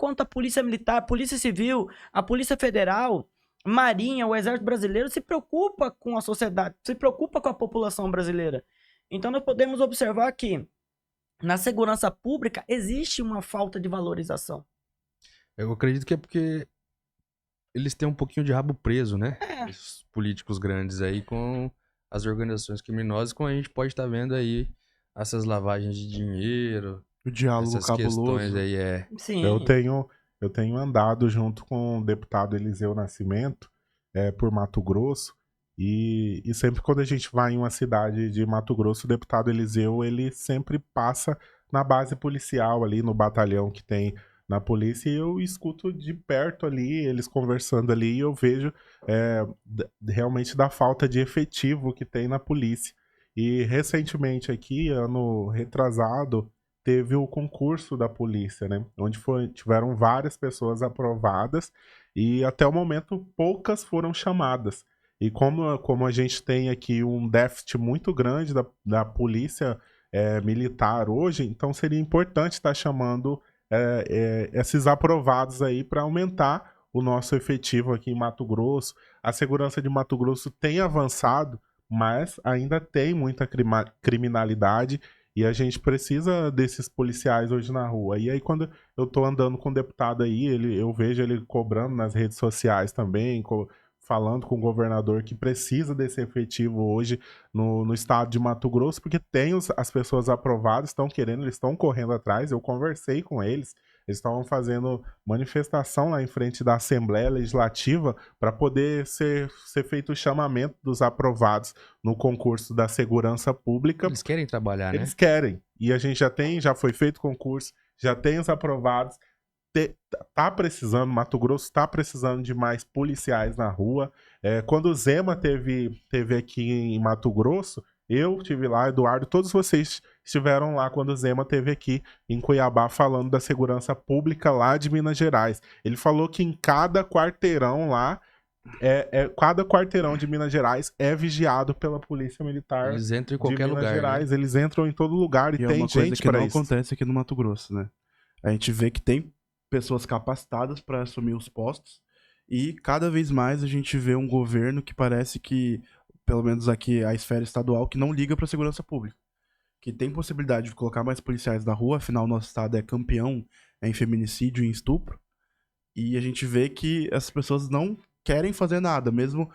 a polícia civil, a polícia federal, marinha, o exército brasileiro se preocupa com a sociedade, se preocupa com a população brasileira. Então nós podemos observar que na segurança pública existe uma falta de valorização. Eu acredito que é porque eles têm um pouquinho de rabo preso, né? Os políticos grandes aí com as organizações criminosas, como a gente pode estar vendo aí essas lavagens de dinheiro, O diálogo essas cabuloso. questões aí, Sim. Eu tenho andado junto com o deputado Eliseu Nascimento por Mato Grosso, e sempre quando a gente vai em uma cidade de Mato Grosso, o deputado Eliseu, ele sempre passa na base policial ali, no batalhão que tem na polícia, e eu escuto de perto ali, eles conversando ali, e eu vejo realmente da falta de efetivo que tem na polícia. E recentemente aqui, ano retrasado, teve o concurso da polícia, né? Onde tiveram várias pessoas aprovadas e até o momento poucas foram chamadas. E como a gente tem aqui um déficit muito grande da polícia militar hoje, então seria importante estar chamando esses aprovados aí para aumentar o nosso efetivo aqui em Mato Grosso. A segurança de Mato Grosso tem avançado, mas ainda tem muita criminalidade e a gente precisa desses policiais hoje na rua. E aí quando eu tô andando com o deputado aí, eu vejo ele cobrando nas redes sociais também, falando com o governador que precisa desse efetivo hoje no estado de Mato Grosso, porque tem as pessoas aprovadas, estão querendo, eles estão correndo atrás. Eu conversei com eles estavam fazendo manifestação lá em frente da Assembleia Legislativa para poder ser feito o chamamento dos aprovados no concurso da segurança pública. Eles querem trabalhar, né? Eles querem. E a gente já foi feito concurso, já tem os aprovados. Tá precisando, Mato Grosso está precisando de mais policiais na rua. Quando o Zema teve aqui em Mato Grosso, eu estive lá, Eduardo, todos vocês estiveram lá quando o Zema esteve aqui em Cuiabá falando da segurança pública lá de Minas Gerais. Ele falou que em cada quarteirão lá, cada quarteirão de Minas Gerais é vigiado pela Polícia Militar. Eles entram em qualquer lugar. Gerais, né? Eles entram em todo lugar e tem é uma coisa gente que para não isso. Acontece aqui no Mato Grosso, né? A gente vê que tem pessoas capacitadas para assumir os postos e cada vez mais a gente vê um governo que parece que, pelo menos aqui a esfera estadual, que não liga para a segurança pública, que tem possibilidade de colocar mais policiais na rua, afinal nosso estado é campeão em feminicídio e em estupro, e a gente vê que as pessoas não querem fazer nada, mesmo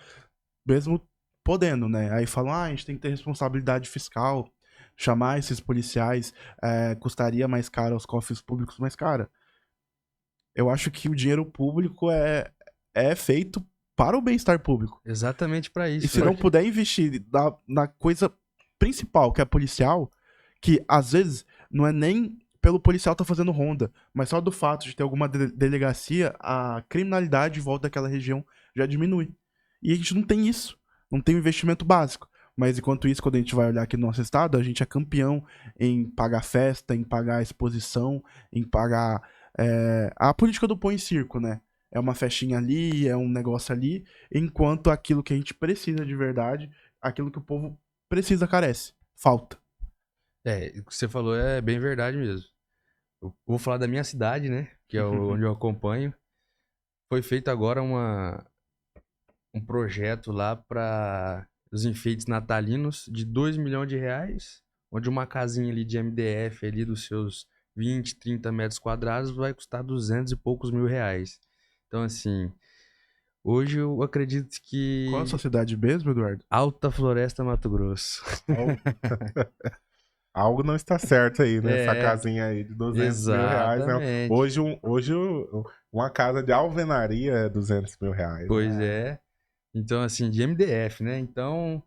podendo, né? Aí falam, a gente tem que ter responsabilidade fiscal, chamar esses policiais custaria mais caro aos cofres públicos, mas, cara, eu acho que o dinheiro público é feito para o bem-estar público. Exatamente pra isso. E se não puder investir na coisa principal, que é policial, que às vezes não é nem pelo policial tá fazendo ronda, mas só do fato de ter alguma delegacia, a criminalidade em volta daquela região já diminui. E a gente não tem isso. Não tem um investimento básico. Mas enquanto isso, quando a gente vai olhar aqui no nosso estado, a gente é campeão em pagar festa, em pagar exposição, em pagar a política do põe em circo, né? É uma festinha ali, é um negócio ali, enquanto aquilo que a gente precisa de verdade, aquilo que o povo precisa carece. Falta. O que você falou é bem verdade mesmo. Eu vou falar da minha cidade, né? Que é onde eu acompanho. Foi feito agora um projeto lá para os enfeites natalinos de 2 milhões de reais, onde uma casinha ali de MDF ali dos seus 20, 30 metros quadrados vai custar 200 e poucos mil reais. Então, assim, hoje eu acredito que... Qual a sua cidade mesmo, Eduardo? Alta Floresta, Mato Grosso. Algo não está certo aí, né? Essa casinha aí de 200 mil reais. Né? Hoje uma casa de alvenaria é 200 mil reais. Pois né? é. Então, assim, de MDF, né? Então,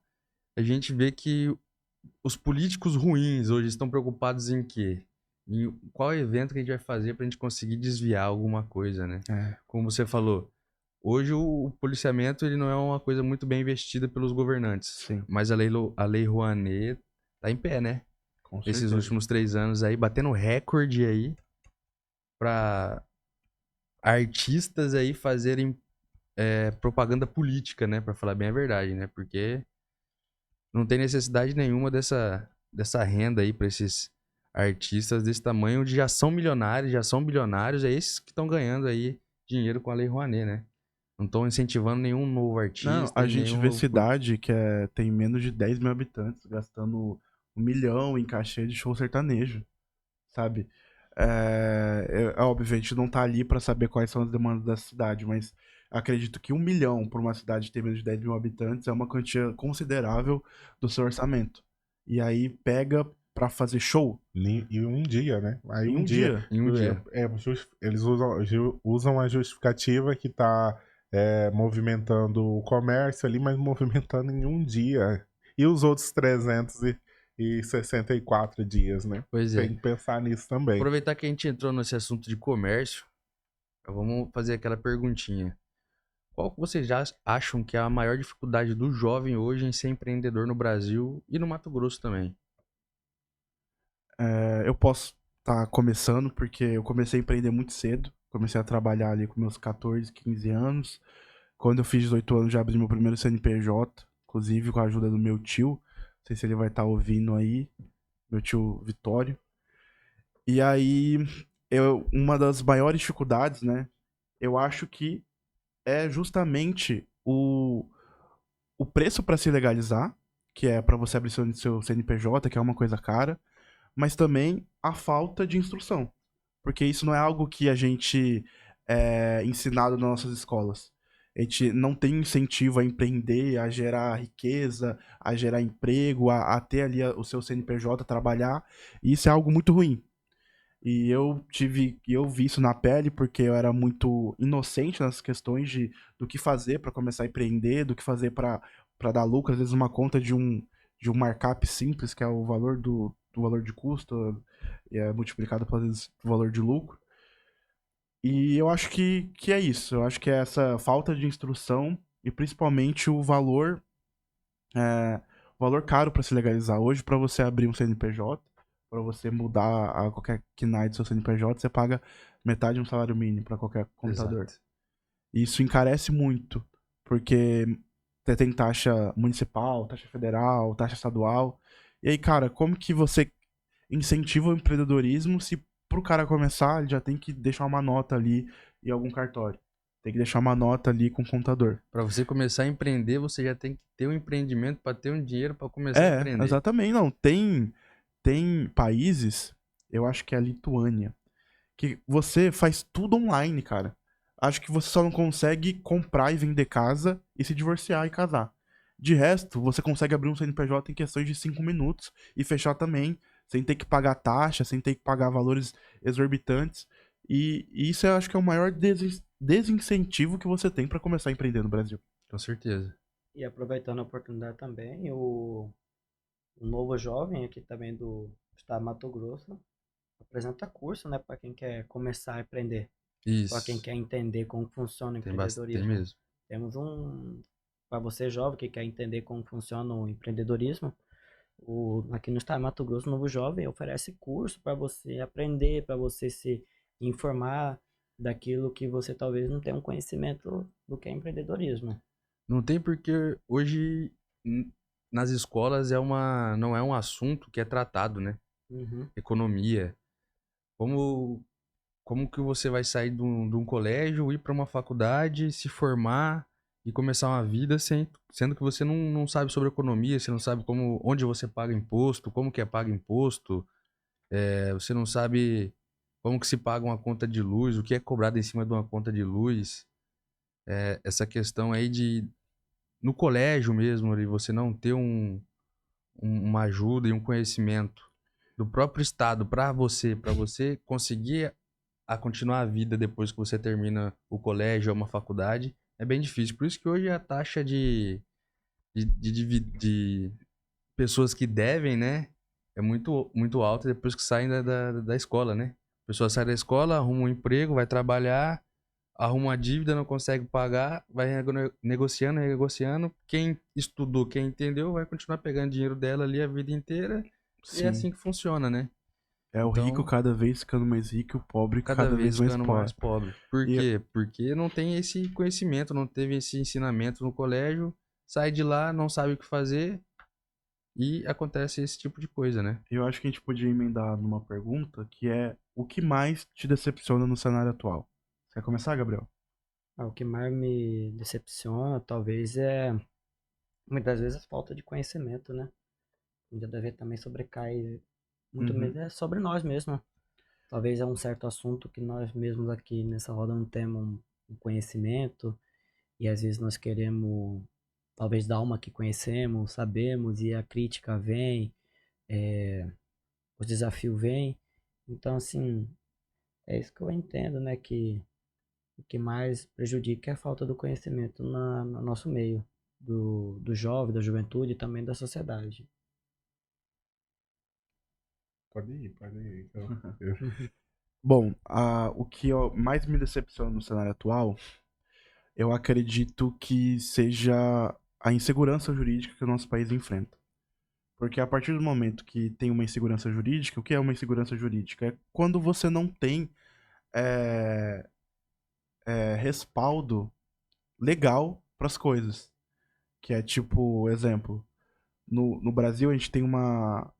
a gente vê que os políticos ruins hoje estão preocupados em quê? Em qual evento que a gente vai fazer pra gente conseguir desviar alguma coisa, né? Como você falou, hoje o policiamento ele não é uma coisa muito bem investida pelos governantes. Sim. Mas a Lei Rouanet tá em pé, né? Com Esses certeza. últimos 3 anos aí, batendo recorde aí pra artistas aí fazerem propaganda política, né? Pra falar bem a verdade, né? Porque não tem necessidade nenhuma dessa renda aí pra esses artistas desse tamanho, onde já são milionários, já são bilionários, é esses que estão ganhando aí dinheiro com a Lei Rouanet, né? Não estão incentivando nenhum novo artista. Não, a gente nenhum vê novo... cidade que tem menos de 10 mil habitantes gastando 1 milhão em cachê de show sertanejo, sabe? Óbvio, a gente não tá ali pra saber quais são as demandas da cidade, mas acredito que 1 milhão por uma cidade que tem menos de 10 mil habitantes é uma quantia considerável do seu orçamento. E aí pega pra fazer show. E um dia, né? Aí Em um dia. Em um dia. Eles usam a justificativa que tá movimentando o comércio ali, mas movimentando em um dia. E os outros 364 dias, né? Pois é. Tem que pensar nisso também. Aproveitar que a gente entrou nesse assunto de comércio, vamos fazer aquela perguntinha. Qual que vocês já acham que é a maior dificuldade do jovem hoje em ser empreendedor no Brasil e no Mato Grosso também? Eu posso estar começando, porque eu comecei a empreender muito cedo. Comecei a trabalhar ali com meus 14, 15 anos. Quando eu fiz 18 anos, já abri meu primeiro CNPJ, inclusive com a ajuda do meu tio. Não sei se ele vai estar ouvindo aí, meu tio Vitório. E aí, uma das maiores dificuldades, né, eu acho que é justamente o preço para se legalizar, que é para você abrir seu CNPJ, que é uma coisa cara, mas também a falta de instrução. Porque isso não é algo que a gente é ensinado nas nossas escolas. A gente não tem incentivo a empreender, a gerar riqueza, a gerar emprego, a ter ali o seu CNPJ, trabalhar. E isso é algo muito ruim. E eu vi isso na pele porque eu era muito inocente nas questões do que fazer para começar a empreender, do que fazer para dar lucro. Às vezes uma conta de um markup simples, que é o valor do valor de custo, multiplicado pelo valor de lucro. E eu acho que é isso. Eu acho que é essa falta de instrução e principalmente o valor caro para se legalizar. Hoje, para você abrir um CNPJ, para você mudar a qualquer KNAI do seu CNPJ, você paga metade de um salário mínimo para qualquer contador. Exato. E isso encarece muito, porque você tem taxa municipal, taxa federal, taxa estadual. E aí, cara, como que você incentiva o empreendedorismo se pro cara começar, ele já tem que deixar uma nota ali em algum cartório? Tem que deixar uma nota ali com o contador. Para você começar a empreender, você já tem que ter um empreendimento para ter um dinheiro para começar a empreender. Exatamente. Não, tem tem países, eu acho que é a Lituânia, que você faz tudo online, cara. Acho que você só não consegue comprar e vender casa e se divorciar e casar. De resto, você consegue abrir um CNPJ em questões de 5 minutos e fechar também, sem ter que pagar taxa, sem ter que pagar valores exorbitantes. E isso eu acho que é o maior desincentivo que você tem para começar a empreender no Brasil. Com certeza. E aproveitando a oportunidade também, o Novo Jovem aqui também do estado de Mato Grosso apresenta curso, né, para quem quer começar a empreender, para quem Isso. quer entender como funciona o Tem bastante, tem empreendedorismo. mesmo. Temos para você jovem que quer entender como funciona o empreendedorismo, aqui no estado de Mato Grosso, o Novo Jovem oferece curso para você aprender, para você se informar daquilo que você talvez não tenha um conhecimento do que é empreendedorismo. Não tem porque hoje nas escolas não é um assunto que é tratado, né? Uhum. Economia. Como que você vai sair de um colégio, ir para uma faculdade, se formar e começar uma vida sendo que você não sabe sobre economia, você não sabe onde você paga imposto, como que é pago imposto, você não sabe como que se paga uma conta de luz, o que é cobrado em cima de uma conta de luz. Essa questão aí no colégio mesmo, ali, você não ter uma ajuda e um conhecimento do próprio Estado para você conseguir continuar a vida depois que você termina o colégio ou uma faculdade, é bem difícil. Por isso que hoje a taxa de pessoas que devem, né, é muito, muito alta depois que saem da escola, né? A pessoa sai da escola, arruma um emprego, vai trabalhar, arruma uma dívida, não consegue pagar, vai negociando, negociando. Quem estudou, quem entendeu, vai continuar pegando dinheiro dela ali a vida inteira. E é Sim. assim que funciona, né? É o Então, rico cada vez ficando mais rico e o pobre cada vez mais ficando pobre. mais pobre. Por E- quê? Porque não tem esse conhecimento, não teve esse ensinamento no colégio, sai de lá, não sabe o que fazer e acontece esse tipo de coisa, né? Eu acho que a gente podia emendar numa pergunta que é: o que mais te decepciona no cenário atual? Você quer começar, Gabriel? O que mais me decepciona, talvez, muitas vezes a falta de conhecimento, né? Muitas das vezes também sobrecai muito Uhum. mesmo, é sobre nós mesmos. Talvez é um certo assunto que nós mesmos aqui nessa roda não temos um conhecimento e às vezes nós queremos, talvez dar uma que conhecemos, sabemos e a crítica vem, os desafios vêm. Então, assim, é isso que eu entendo, né? Que o que mais prejudica é a falta do conhecimento no nosso meio, do jovem, da juventude e também da sociedade. Pode ir, pode ir. Então, Bom, o que mais me decepciona no cenário atual, eu acredito que seja a insegurança jurídica que o nosso país enfrenta. Porque a partir do momento que tem uma insegurança jurídica, o que é uma insegurança jurídica? É quando você não tem é, respaldo legal para as coisas. Que é tipo, exemplo, no Brasil a gente tem uma.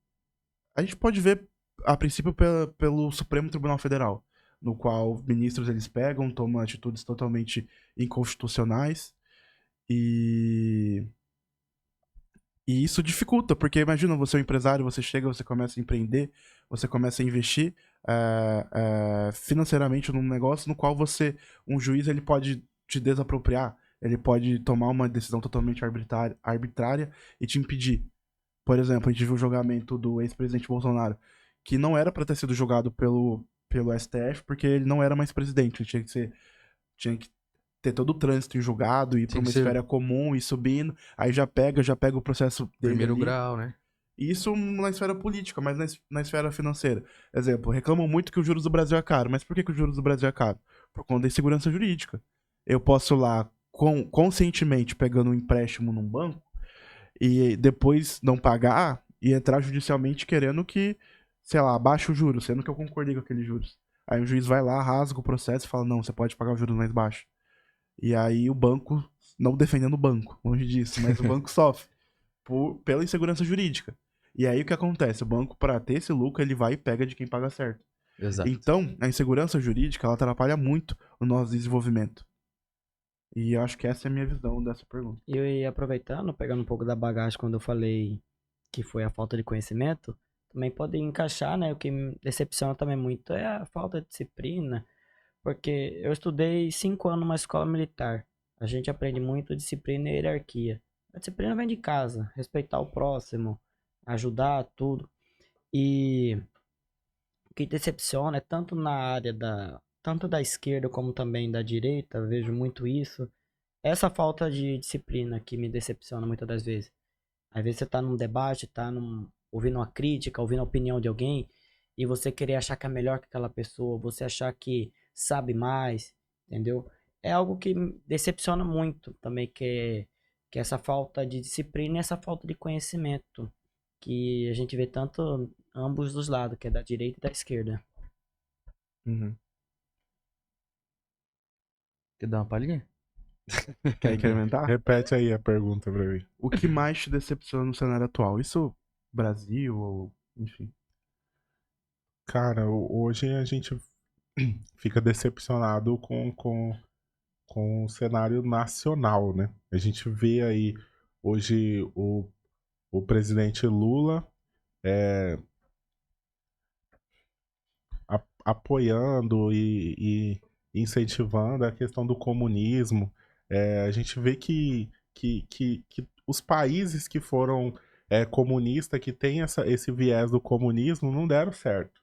A gente pode ver, a princípio, pelo Supremo Tribunal Federal, no qual ministros eles pegam, tomam atitudes totalmente inconstitucionais e. E isso dificulta, porque imagina você é um empresário, você chega, você começa a empreender, você começa a investir financeiramente num negócio no qual um juiz ele pode te desapropriar, ele pode tomar uma decisão totalmente arbitrária e te impedir. Por exemplo, a gente viu o julgamento do ex-presidente Bolsonaro, que não era para ter sido julgado pelo STF, porque ele não era mais presidente, ele tinha que ter todo o trânsito em julgado, ir para Tinha uma que ser esfera comum, ir subindo, aí já pega o processo dele primeiro ali. grau, né? Isso na esfera política, mas na esfera financeira. Exemplo, reclamam muito que os juros do Brasil é caro. Mas por que os juros do Brasil é caro? Por conta da insegurança jurídica. Eu posso lá, conscientemente, pegando um empréstimo num banco, e depois não pagar e entrar judicialmente querendo que, sei lá, abaixe o juros, sendo que eu concordei com aqueles juros. Aí o juiz vai lá, rasga o processo e fala: não, você pode pagar os juros mais baixos. E aí o banco, não defendendo o banco, longe disso, mas o banco sofre pela insegurança jurídica. E aí o que acontece? O banco, para ter esse lucro, ele vai e pega de quem paga certo. Exato. Então, a insegurança jurídica, ela atrapalha muito o nosso desenvolvimento. E eu acho que essa é a minha visão dessa pergunta. E aproveitando, pegando um pouco da bagagem quando eu falei que foi a falta de conhecimento, também pode encaixar, né? O que me decepciona também muito é a falta de disciplina, porque eu estudei 5 anos numa escola militar. A gente aprende muito disciplina e hierarquia. A disciplina vem de casa, respeitar o próximo, ajudar, tudo. E o que decepciona é tanto na área tanto da esquerda como também da direita, eu vejo muito isso. Essa falta de disciplina que me decepciona muitas das vezes. Às vezes você tá num debate, ouvindo uma crítica, ouvindo a opinião de alguém, e você querer achar que é melhor que aquela pessoa, você achar que sabe mais, entendeu? É algo que me decepciona muito também, que é essa falta de disciplina e essa falta de conhecimento, que a gente vê tanto ambos dos lados, que é da direita e da esquerda. Uhum. Quer dar uma palhinha? Quer incrementar? Repete aí a pergunta pra mim. O que mais te decepciona no cenário atual? Isso, Brasil, ou enfim. Cara, hoje a gente fica decepcionado com o cenário nacional, né? A gente vê aí hoje o presidente Lula apoiando e incentivando a questão do comunismo. A gente vê que os países que foram comunistas, que têm esse viés do comunismo, não deram certo.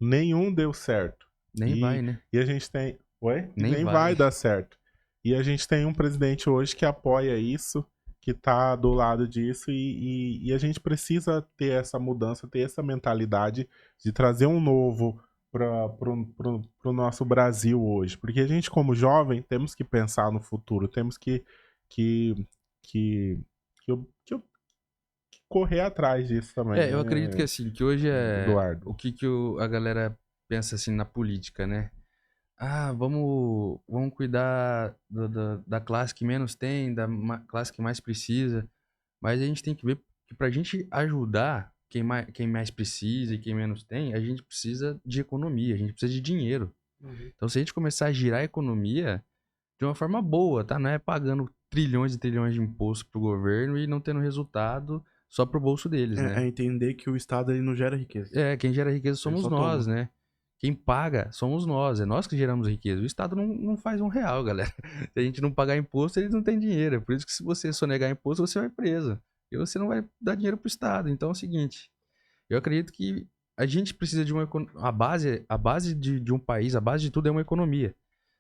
Nenhum deu certo. Nem vai, né? E a gente tem. Oi? Nem Nem vai. vai dar certo. E a gente tem um presidente hoje que apoia isso, que tá do lado disso, e a gente precisa ter essa mudança, ter essa mentalidade de trazer um novo pro nosso Brasil hoje. Porque a gente, como jovem, temos que pensar no futuro, temos que, que, que, que correr atrás disso também. Eu acredito que assim, que hoje Eduardo. o que a galera pensa assim na política, né? Ah, vamos cuidar da classe que menos tem, classe que mais precisa. Mas a gente tem que ver que pra gente ajudar quem mais precisa e quem menos tem, a gente precisa de economia, a gente precisa de dinheiro. Então, se a gente começar a girar a economia de uma forma boa, tá? Não é pagando trilhões e trilhões de impostos pro governo e não tendo resultado só pro bolso deles, É né? entender que o Estado ele não gera riqueza. Quem gera riqueza somos só nós, toma. né? Quem paga somos nós, é nós que geramos riqueza. O Estado não faz R$1, galera. Se a gente não pagar imposto, eles não têm dinheiro. É por isso que se você sonegar imposto, você vai preso. E você não vai dar dinheiro pro Estado. Então é o seguinte, eu acredito que a gente precisa de a base de um país, a base de tudo é uma economia.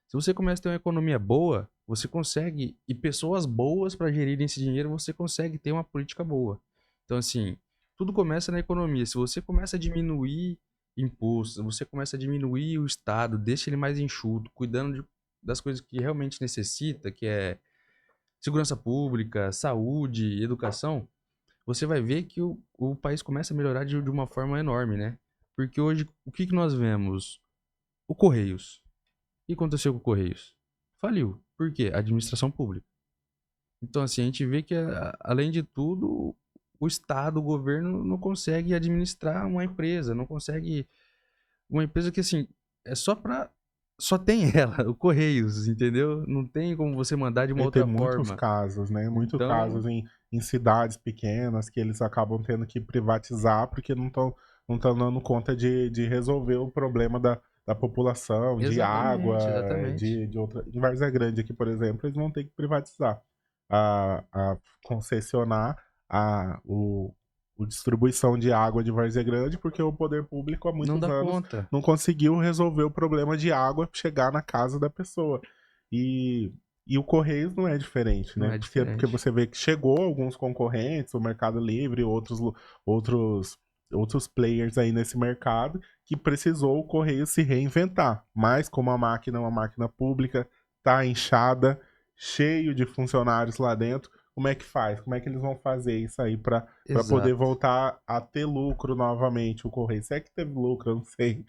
Se você começa a ter uma economia boa, você consegue, e pessoas boas para gerirem esse dinheiro, você consegue ter uma política boa. Então, assim, tudo começa na economia. Se você começa a diminuir impostos, você começa a diminuir o Estado, deixa ele mais enxuto, cuidando das coisas que realmente necessita, que é segurança pública, saúde, educação, você vai ver que o país começa a melhorar de uma forma enorme, né? Porque hoje, o que nós vemos? O Correios. O que aconteceu com o Correios? Faliu. Por quê? Administração pública. Então, assim, a gente vê que, além de tudo, o Estado, o governo, não consegue administrar uma empresa, não consegue... Uma empresa que, assim, é só pra... Só tem ela, o Correios, entendeu? Não tem como você mandar de uma E outra tem muitos forma. casos, né? Muitos Então, casos em cidades pequenas que eles acabam tendo que privatizar porque não estão dando conta de resolver o problema da população, de água, exatamente. de outra. Em Várzea Grande aqui, por exemplo, eles vão ter que privatizar, a concessionar o distribuição de água de Várzea Grande, porque o poder público há Não muitos dá anos conta. não conseguiu resolver o problema de água chegar na casa da pessoa. E o Correios não é diferente, Não né? é Porque diferente. você vê que chegou alguns concorrentes, o Mercado Livre, outros players aí nesse mercado, que precisou o Correio se reinventar. Mas como a máquina é uma máquina pública, tá inchada, cheio de funcionários lá dentro, como é que faz? Como é que eles vão fazer isso aí para poder Exato. voltar a ter lucro novamente o Correio? Se é que teve lucro, eu não sei.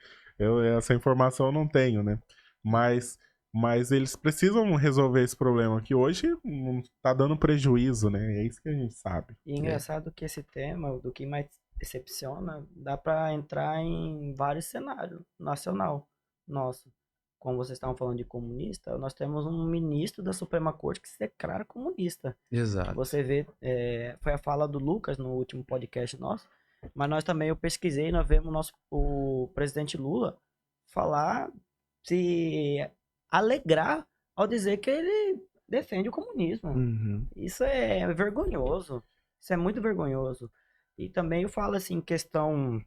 Essa informação eu não tenho, né? Mas eles precisam resolver esse problema, que hoje não tá dando prejuízo, né? É isso que a gente sabe. E é engraçado que esse tema, do que mais decepciona, dá pra entrar em vários cenários nacional nosso. Como vocês estavam falando de comunista, nós temos um ministro da Suprema Corte que se declara comunista. Exato. Você vê, foi a fala do Lucas no último podcast nosso, Mas nós também, eu pesquisei, nós vemos o presidente Lula falar, se alegrar ao dizer que ele defende o comunismo. Uhum. Isso é vergonhoso. Isso é muito vergonhoso. E também eu falo assim, questão,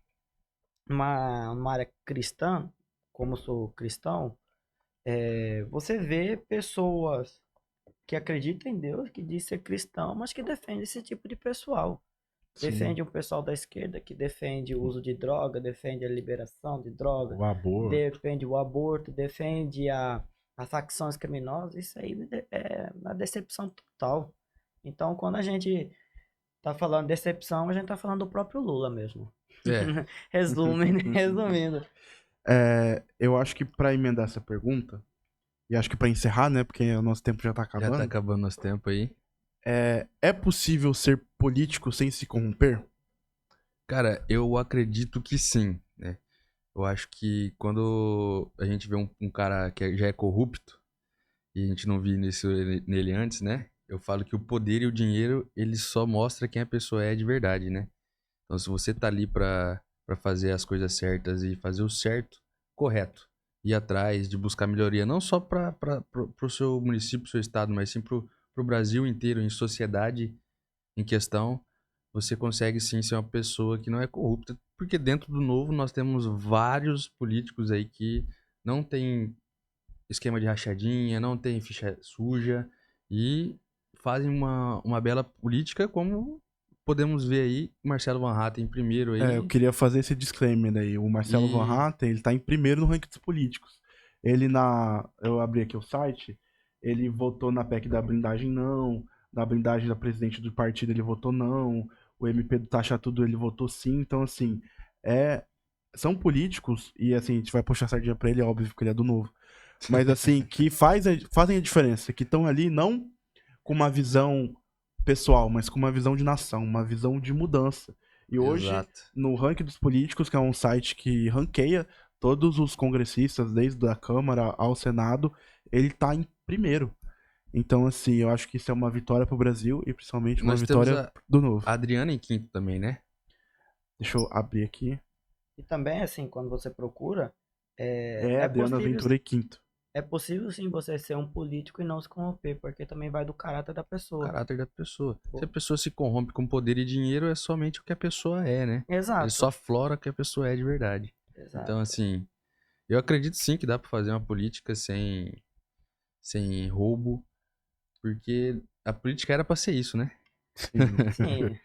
uma área cristã, como eu sou cristão, você vê pessoas que acreditam em Deus, que diz ser cristão, mas que defende esse tipo de pessoal. Sim. Defende um pessoal da esquerda que defende o uso de droga, defende a liberação de droga, O aborto. defende o aborto, defende as facções criminosas. Isso aí é uma decepção total. Então, quando a gente tá falando de decepção, a gente tá falando do próprio Lula mesmo. É. Resumindo. Eu acho que pra emendar essa pergunta, e acho que pra encerrar, né, porque o nosso tempo já tá Já acabando, tá acabando nosso tempo aí. é possível ser político sem se corromper? Cara, eu acredito que sim, né? Eu acho que quando a gente vê um cara que já é corrupto, e a gente não viu isso nele antes, né? Eu falo que o poder e o dinheiro, ele só mostra quem a pessoa é de verdade, né? Então, se você tá ali pra fazer as coisas certas e fazer o certo, correto, ir atrás de buscar melhoria, não só pro seu município, pro seu estado, mas sim pro Brasil inteiro, em sociedade em questão, você consegue sim ser uma pessoa que não é corrupta, porque dentro do Novo nós temos vários políticos aí que não tem esquema de rachadinha, não tem ficha suja e fazem uma bela política, como podemos ver aí Marcelo Van Hatten primeiro aí. Eu queria fazer esse disclaimer aí. O Marcelo Van E Hatten, ele tá em primeiro no ranking dos políticos. Eu abri aqui o site, ele votou na PEC da blindagem não, na blindagem da presidente do partido ele votou não, o MP do Taxa Tudo ele votou sim, então assim, são políticos, e assim, a gente vai puxar a sardinha pra ele, é óbvio que ele é do Novo, mas assim, que fazem a diferença, que estão ali não com uma visão pessoal, mas com uma visão de nação, uma visão de mudança. E hoje, exato. no ranking dos políticos, que é um site que ranqueia todos os congressistas, desde a Câmara ao Senado, ele tá em primeiro. Então, assim, eu acho que isso é uma vitória pro Brasil e principalmente uma Nós temos vitória do Novo. a Adriana em quinto também, né? Deixa eu abrir aqui. E também, assim, quando você procura, Adriana Ventura em quinto. é possível sim você ser um político e não se corromper, porque também vai do caráter da O pessoa. caráter da pessoa. Pô. Se a pessoa se corrompe com poder e dinheiro, é somente o que a pessoa é, né? Exato. Ele só aflora o que a pessoa é de verdade. Exato. Então, assim, eu acredito sim que dá pra fazer uma política sem roubo, porque a política era pra ser isso, né? Sim.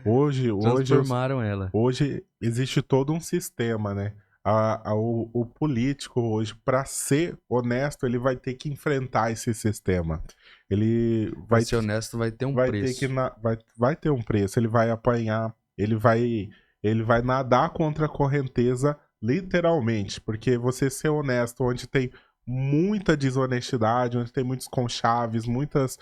Hoje Transformaram ela. Hoje existe todo um sistema, né? O político hoje, para ser honesto, ele vai ter que enfrentar esse sistema. Ele Pra vai ser honesto, vai ter um vai preço. ter que vai ter um preço. Ele vai apanhar, ele vai nadar contra a correnteza, literalmente, porque você ser honesto, onde tem muita desonestidade, onde tem muitos conchaves, muitas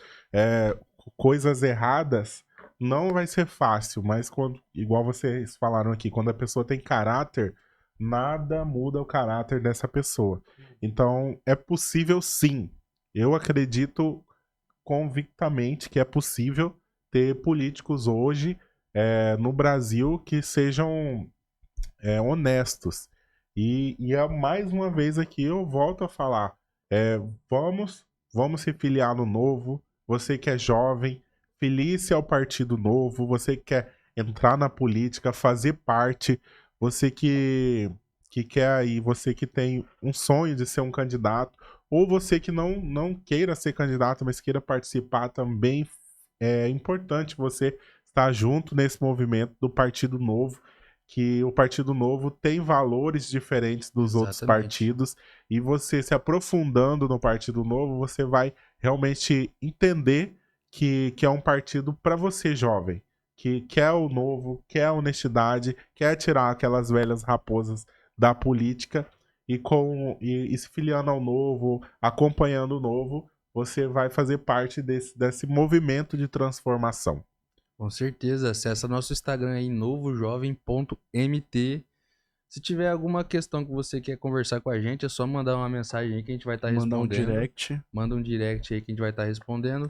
coisas erradas, não vai ser fácil, mas quando, igual vocês falaram aqui, quando a pessoa tem caráter, nada muda o caráter dessa pessoa. Então, é possível sim. Eu acredito convictamente que é possível ter políticos hoje no Brasil que sejam honestos. E mais uma vez aqui eu volto a falar, vamos se filiar no Novo, você que é jovem, filie-se ao Partido Novo, você que quer entrar na política, fazer parte, você que quer aí, você que tem um sonho de ser um candidato, ou você que não queira ser candidato, mas queira participar também, é importante você estar junto nesse movimento do Partido Novo, que o Partido Novo tem valores diferentes dos outros Exatamente. partidos, e você se aprofundando no Partido Novo, você vai realmente entender que é um partido para você, jovem, que quer o novo, quer a honestidade, quer tirar aquelas velhas raposas da política e se filiando ao novo, acompanhando o novo, você vai fazer parte desse movimento de transformação. Com certeza, acessa nosso Instagram aí, novojovem.mt. Se tiver alguma questão que você quer conversar com a gente, é só mandar uma mensagem aí que a gente vai estar respondendo. Mandar um direct. Manda um direct aí que a gente vai estar respondendo.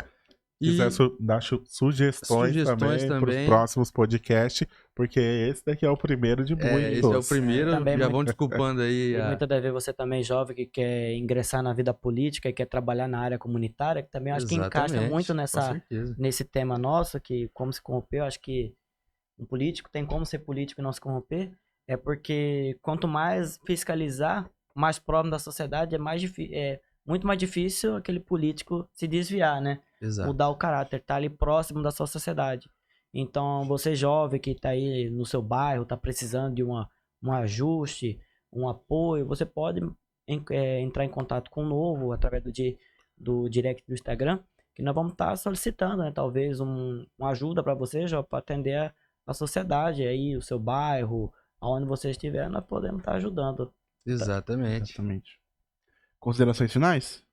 quiser dar sugestões também para os próximos podcasts, porque esse daqui é o primeiro de muitos. Esse é o primeiro, já vão desculpando aí. E muitas das vezes você também jovem que quer ingressar na vida política e quer trabalhar na área comunitária, que também acho que encaixa muito nesse tema nosso, que como se corromper, eu acho que um político tem como ser político e não se corromper, é porque quanto mais fiscalizar, mais próximo da sociedade, é muito mais difícil aquele político se desviar, né? Exato. Mudar o caráter, tá ali próximo da sua sociedade. Então, você jovem que tá aí no seu bairro, tá precisando de um ajuste, um apoio, você pode entrar em contato com o Novo através do direct do Instagram, que nós vamos estar solicitando, né? Talvez uma ajuda para você, jovem, para atender a sociedade aí, o seu bairro, aonde você estiver, nós podemos estar ajudando. Exatamente. Considerações finais?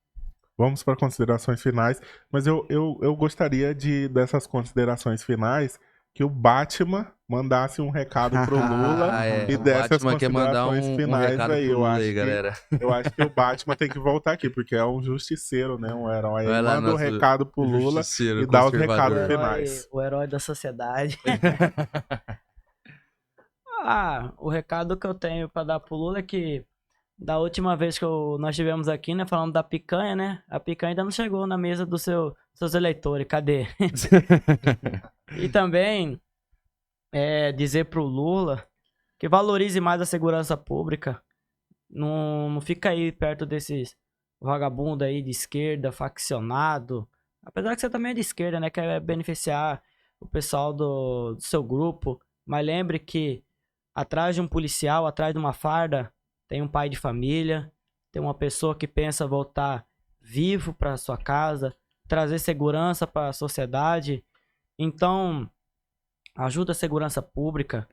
Vamos para considerações finais, mas eu gostaria dessas considerações finais que o Batman mandasse um recado pro Lula e desse as considerações finais aí. Eu acho que o Batman tem que voltar aqui, porque é um justiceiro, né? Um herói. Ele manda um recado pro Lula e dá os recados finais. O herói da sociedade. O recado que eu tenho para dar pro Lula é que da última vez que nós estivemos aqui, né, falando da picanha, né? A picanha ainda não chegou na mesa dos seus eleitores, cadê? E também dizer pro Lula que valorize mais a segurança pública. Não fica aí perto desses vagabundos aí de esquerda, faccionado. Apesar que você também é de esquerda, né? Quer beneficiar o pessoal do seu grupo. Mas lembre que atrás de um policial, atrás de uma farda, tem um pai de família, tem uma pessoa que pensa voltar vivo para sua casa, trazer segurança para a sociedade. Então, ajuda a segurança pública.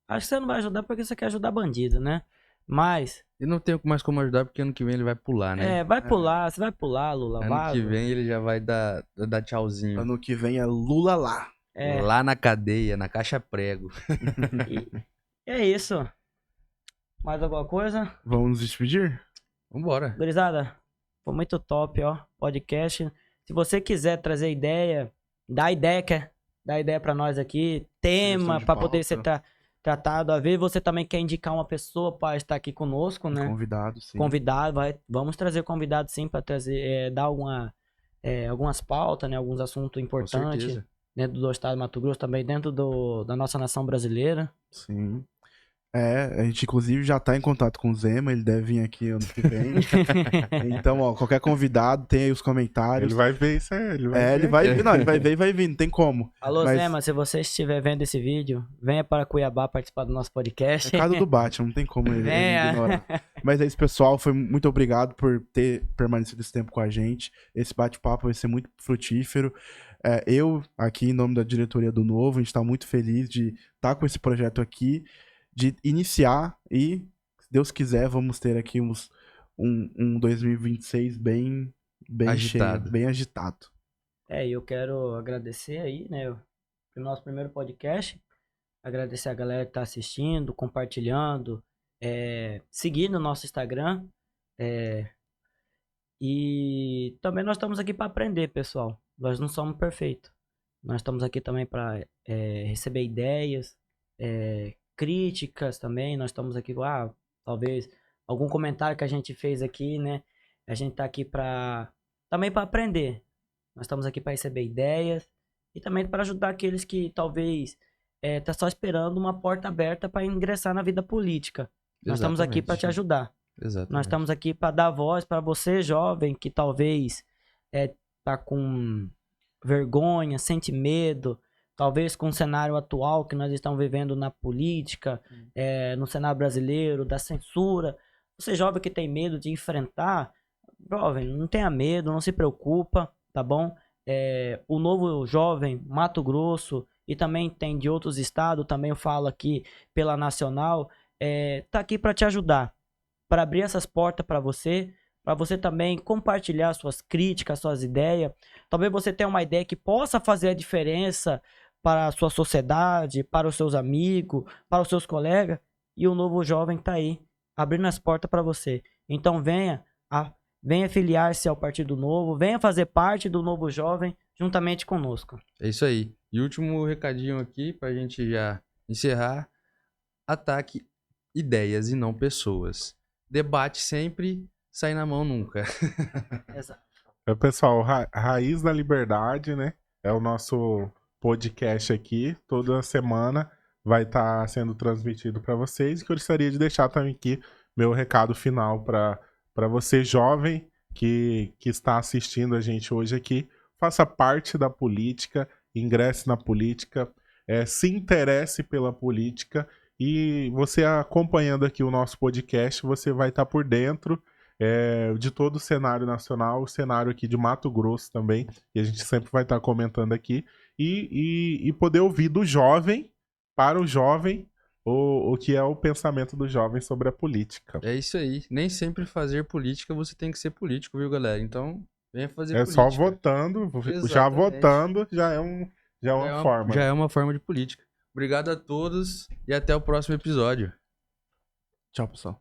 Acho que você não vai ajudar porque você quer ajudar bandido, né? Mas... E não tem mais como ajudar porque ano que vem ele vai pular, né? Vai pular, você vai pular, Lula. Ano que vem ele já vai dar tchauzinho. Ano que vem é Lula lá. Lá na cadeia, na caixa prego. E é isso. Mais alguma coisa? Vamos nos despedir? Vambora. Gurizada, foi muito top, ó, podcast. Se você quiser trazer ideia, dá ideia pra nós aqui, tema pra poder ser tratado. Às vezes você também quer indicar uma pessoa pra estar aqui conosco, né? Convidado, sim. Convidado, vamos trazer convidado sim pra trazer, dar algumas pautas, né? Alguns assuntos importantes dentro do estado de Mato Grosso, também dentro da nossa nação brasileira. Sim. A gente inclusive já tá em contato com o Zema, ele deve vir aqui ano que vem. Então, ó, qualquer convidado, tem aí os comentários. Ele vai ver isso aí, ele vai ver, não, ele vai ver e vai vir, não tem como. Alô, Zema, se você estiver vendo esse vídeo, venha para Cuiabá participar do nosso podcast. Recado do Batman, não tem como ele ignorar. Mas é isso, pessoal, muito obrigado por ter permanecido esse tempo com a gente. Esse bate-papo vai ser muito frutífero. Eu, aqui em nome da diretoria do Novo, a gente tá muito feliz de estar com esse projeto aqui, de iniciar e, se Deus quiser, vamos ter aqui um 2026 bem agitado. Cheio, bem agitado. Eu quero agradecer aí, né, o nosso primeiro podcast, agradecer a galera que tá assistindo, compartilhando, seguindo o nosso Instagram, e também nós estamos aqui para aprender, pessoal, nós não somos perfeitos, nós estamos aqui também para receber ideias, críticas também, nós estamos aqui, talvez algum comentário que a gente fez aqui, né, a gente tá aqui também para aprender, nós estamos aqui para receber ideias e também para ajudar aqueles que talvez tá só esperando uma porta aberta para ingressar na vida política. Nós estamos aqui para te ajudar. Exatamente. Nós estamos aqui para dar voz para você, jovem, que talvez tá com vergonha, sente medo, talvez com o cenário atual que nós estamos vivendo na política, no cenário brasileiro, da censura. Você jovem que tem medo de enfrentar, jovem, não tenha medo, não se preocupa, tá bom? O Novo Jovem, Mato Grosso, e também tem de outros estados, também eu falo aqui pela Nacional, tá aqui para te ajudar, para abrir essas portas para você também compartilhar suas críticas, suas ideias. Talvez você tenha uma ideia que possa fazer a diferença para a sua sociedade, para os seus amigos, para os seus colegas, e o Novo Jovem tá aí, abrindo as portas para você. Então venha filiar-se ao Partido Novo, venha fazer parte do Novo Jovem, juntamente conosco. É isso aí. E último recadinho aqui pra gente já encerrar. Ataque ideias e não pessoas. Debate sempre, sai na mão nunca. Exato. Pessoal, Raiz da Liberdade, né? É o nosso podcast aqui. Toda semana vai estar sendo transmitido para vocês. E que eu gostaria de deixar também aqui meu recado final para você, jovem, que está assistindo a gente hoje aqui. Faça parte da política, ingresse na política, se interesse pela política. E você acompanhando aqui o nosso podcast, você vai estar por dentro de todo o cenário nacional, o cenário aqui de Mato Grosso também, e a gente sempre vai estar comentando aqui, e poder ouvir do jovem, para o jovem, o que é o pensamento do jovem sobre a política. É isso aí. Nem sempre fazer política você tem que ser político, viu, galera? Então, venha fazer É política. só votando, já Exatamente. votando já é uma forma. Já é uma forma de política. Obrigado a todos e até o próximo episódio. Tchau, pessoal.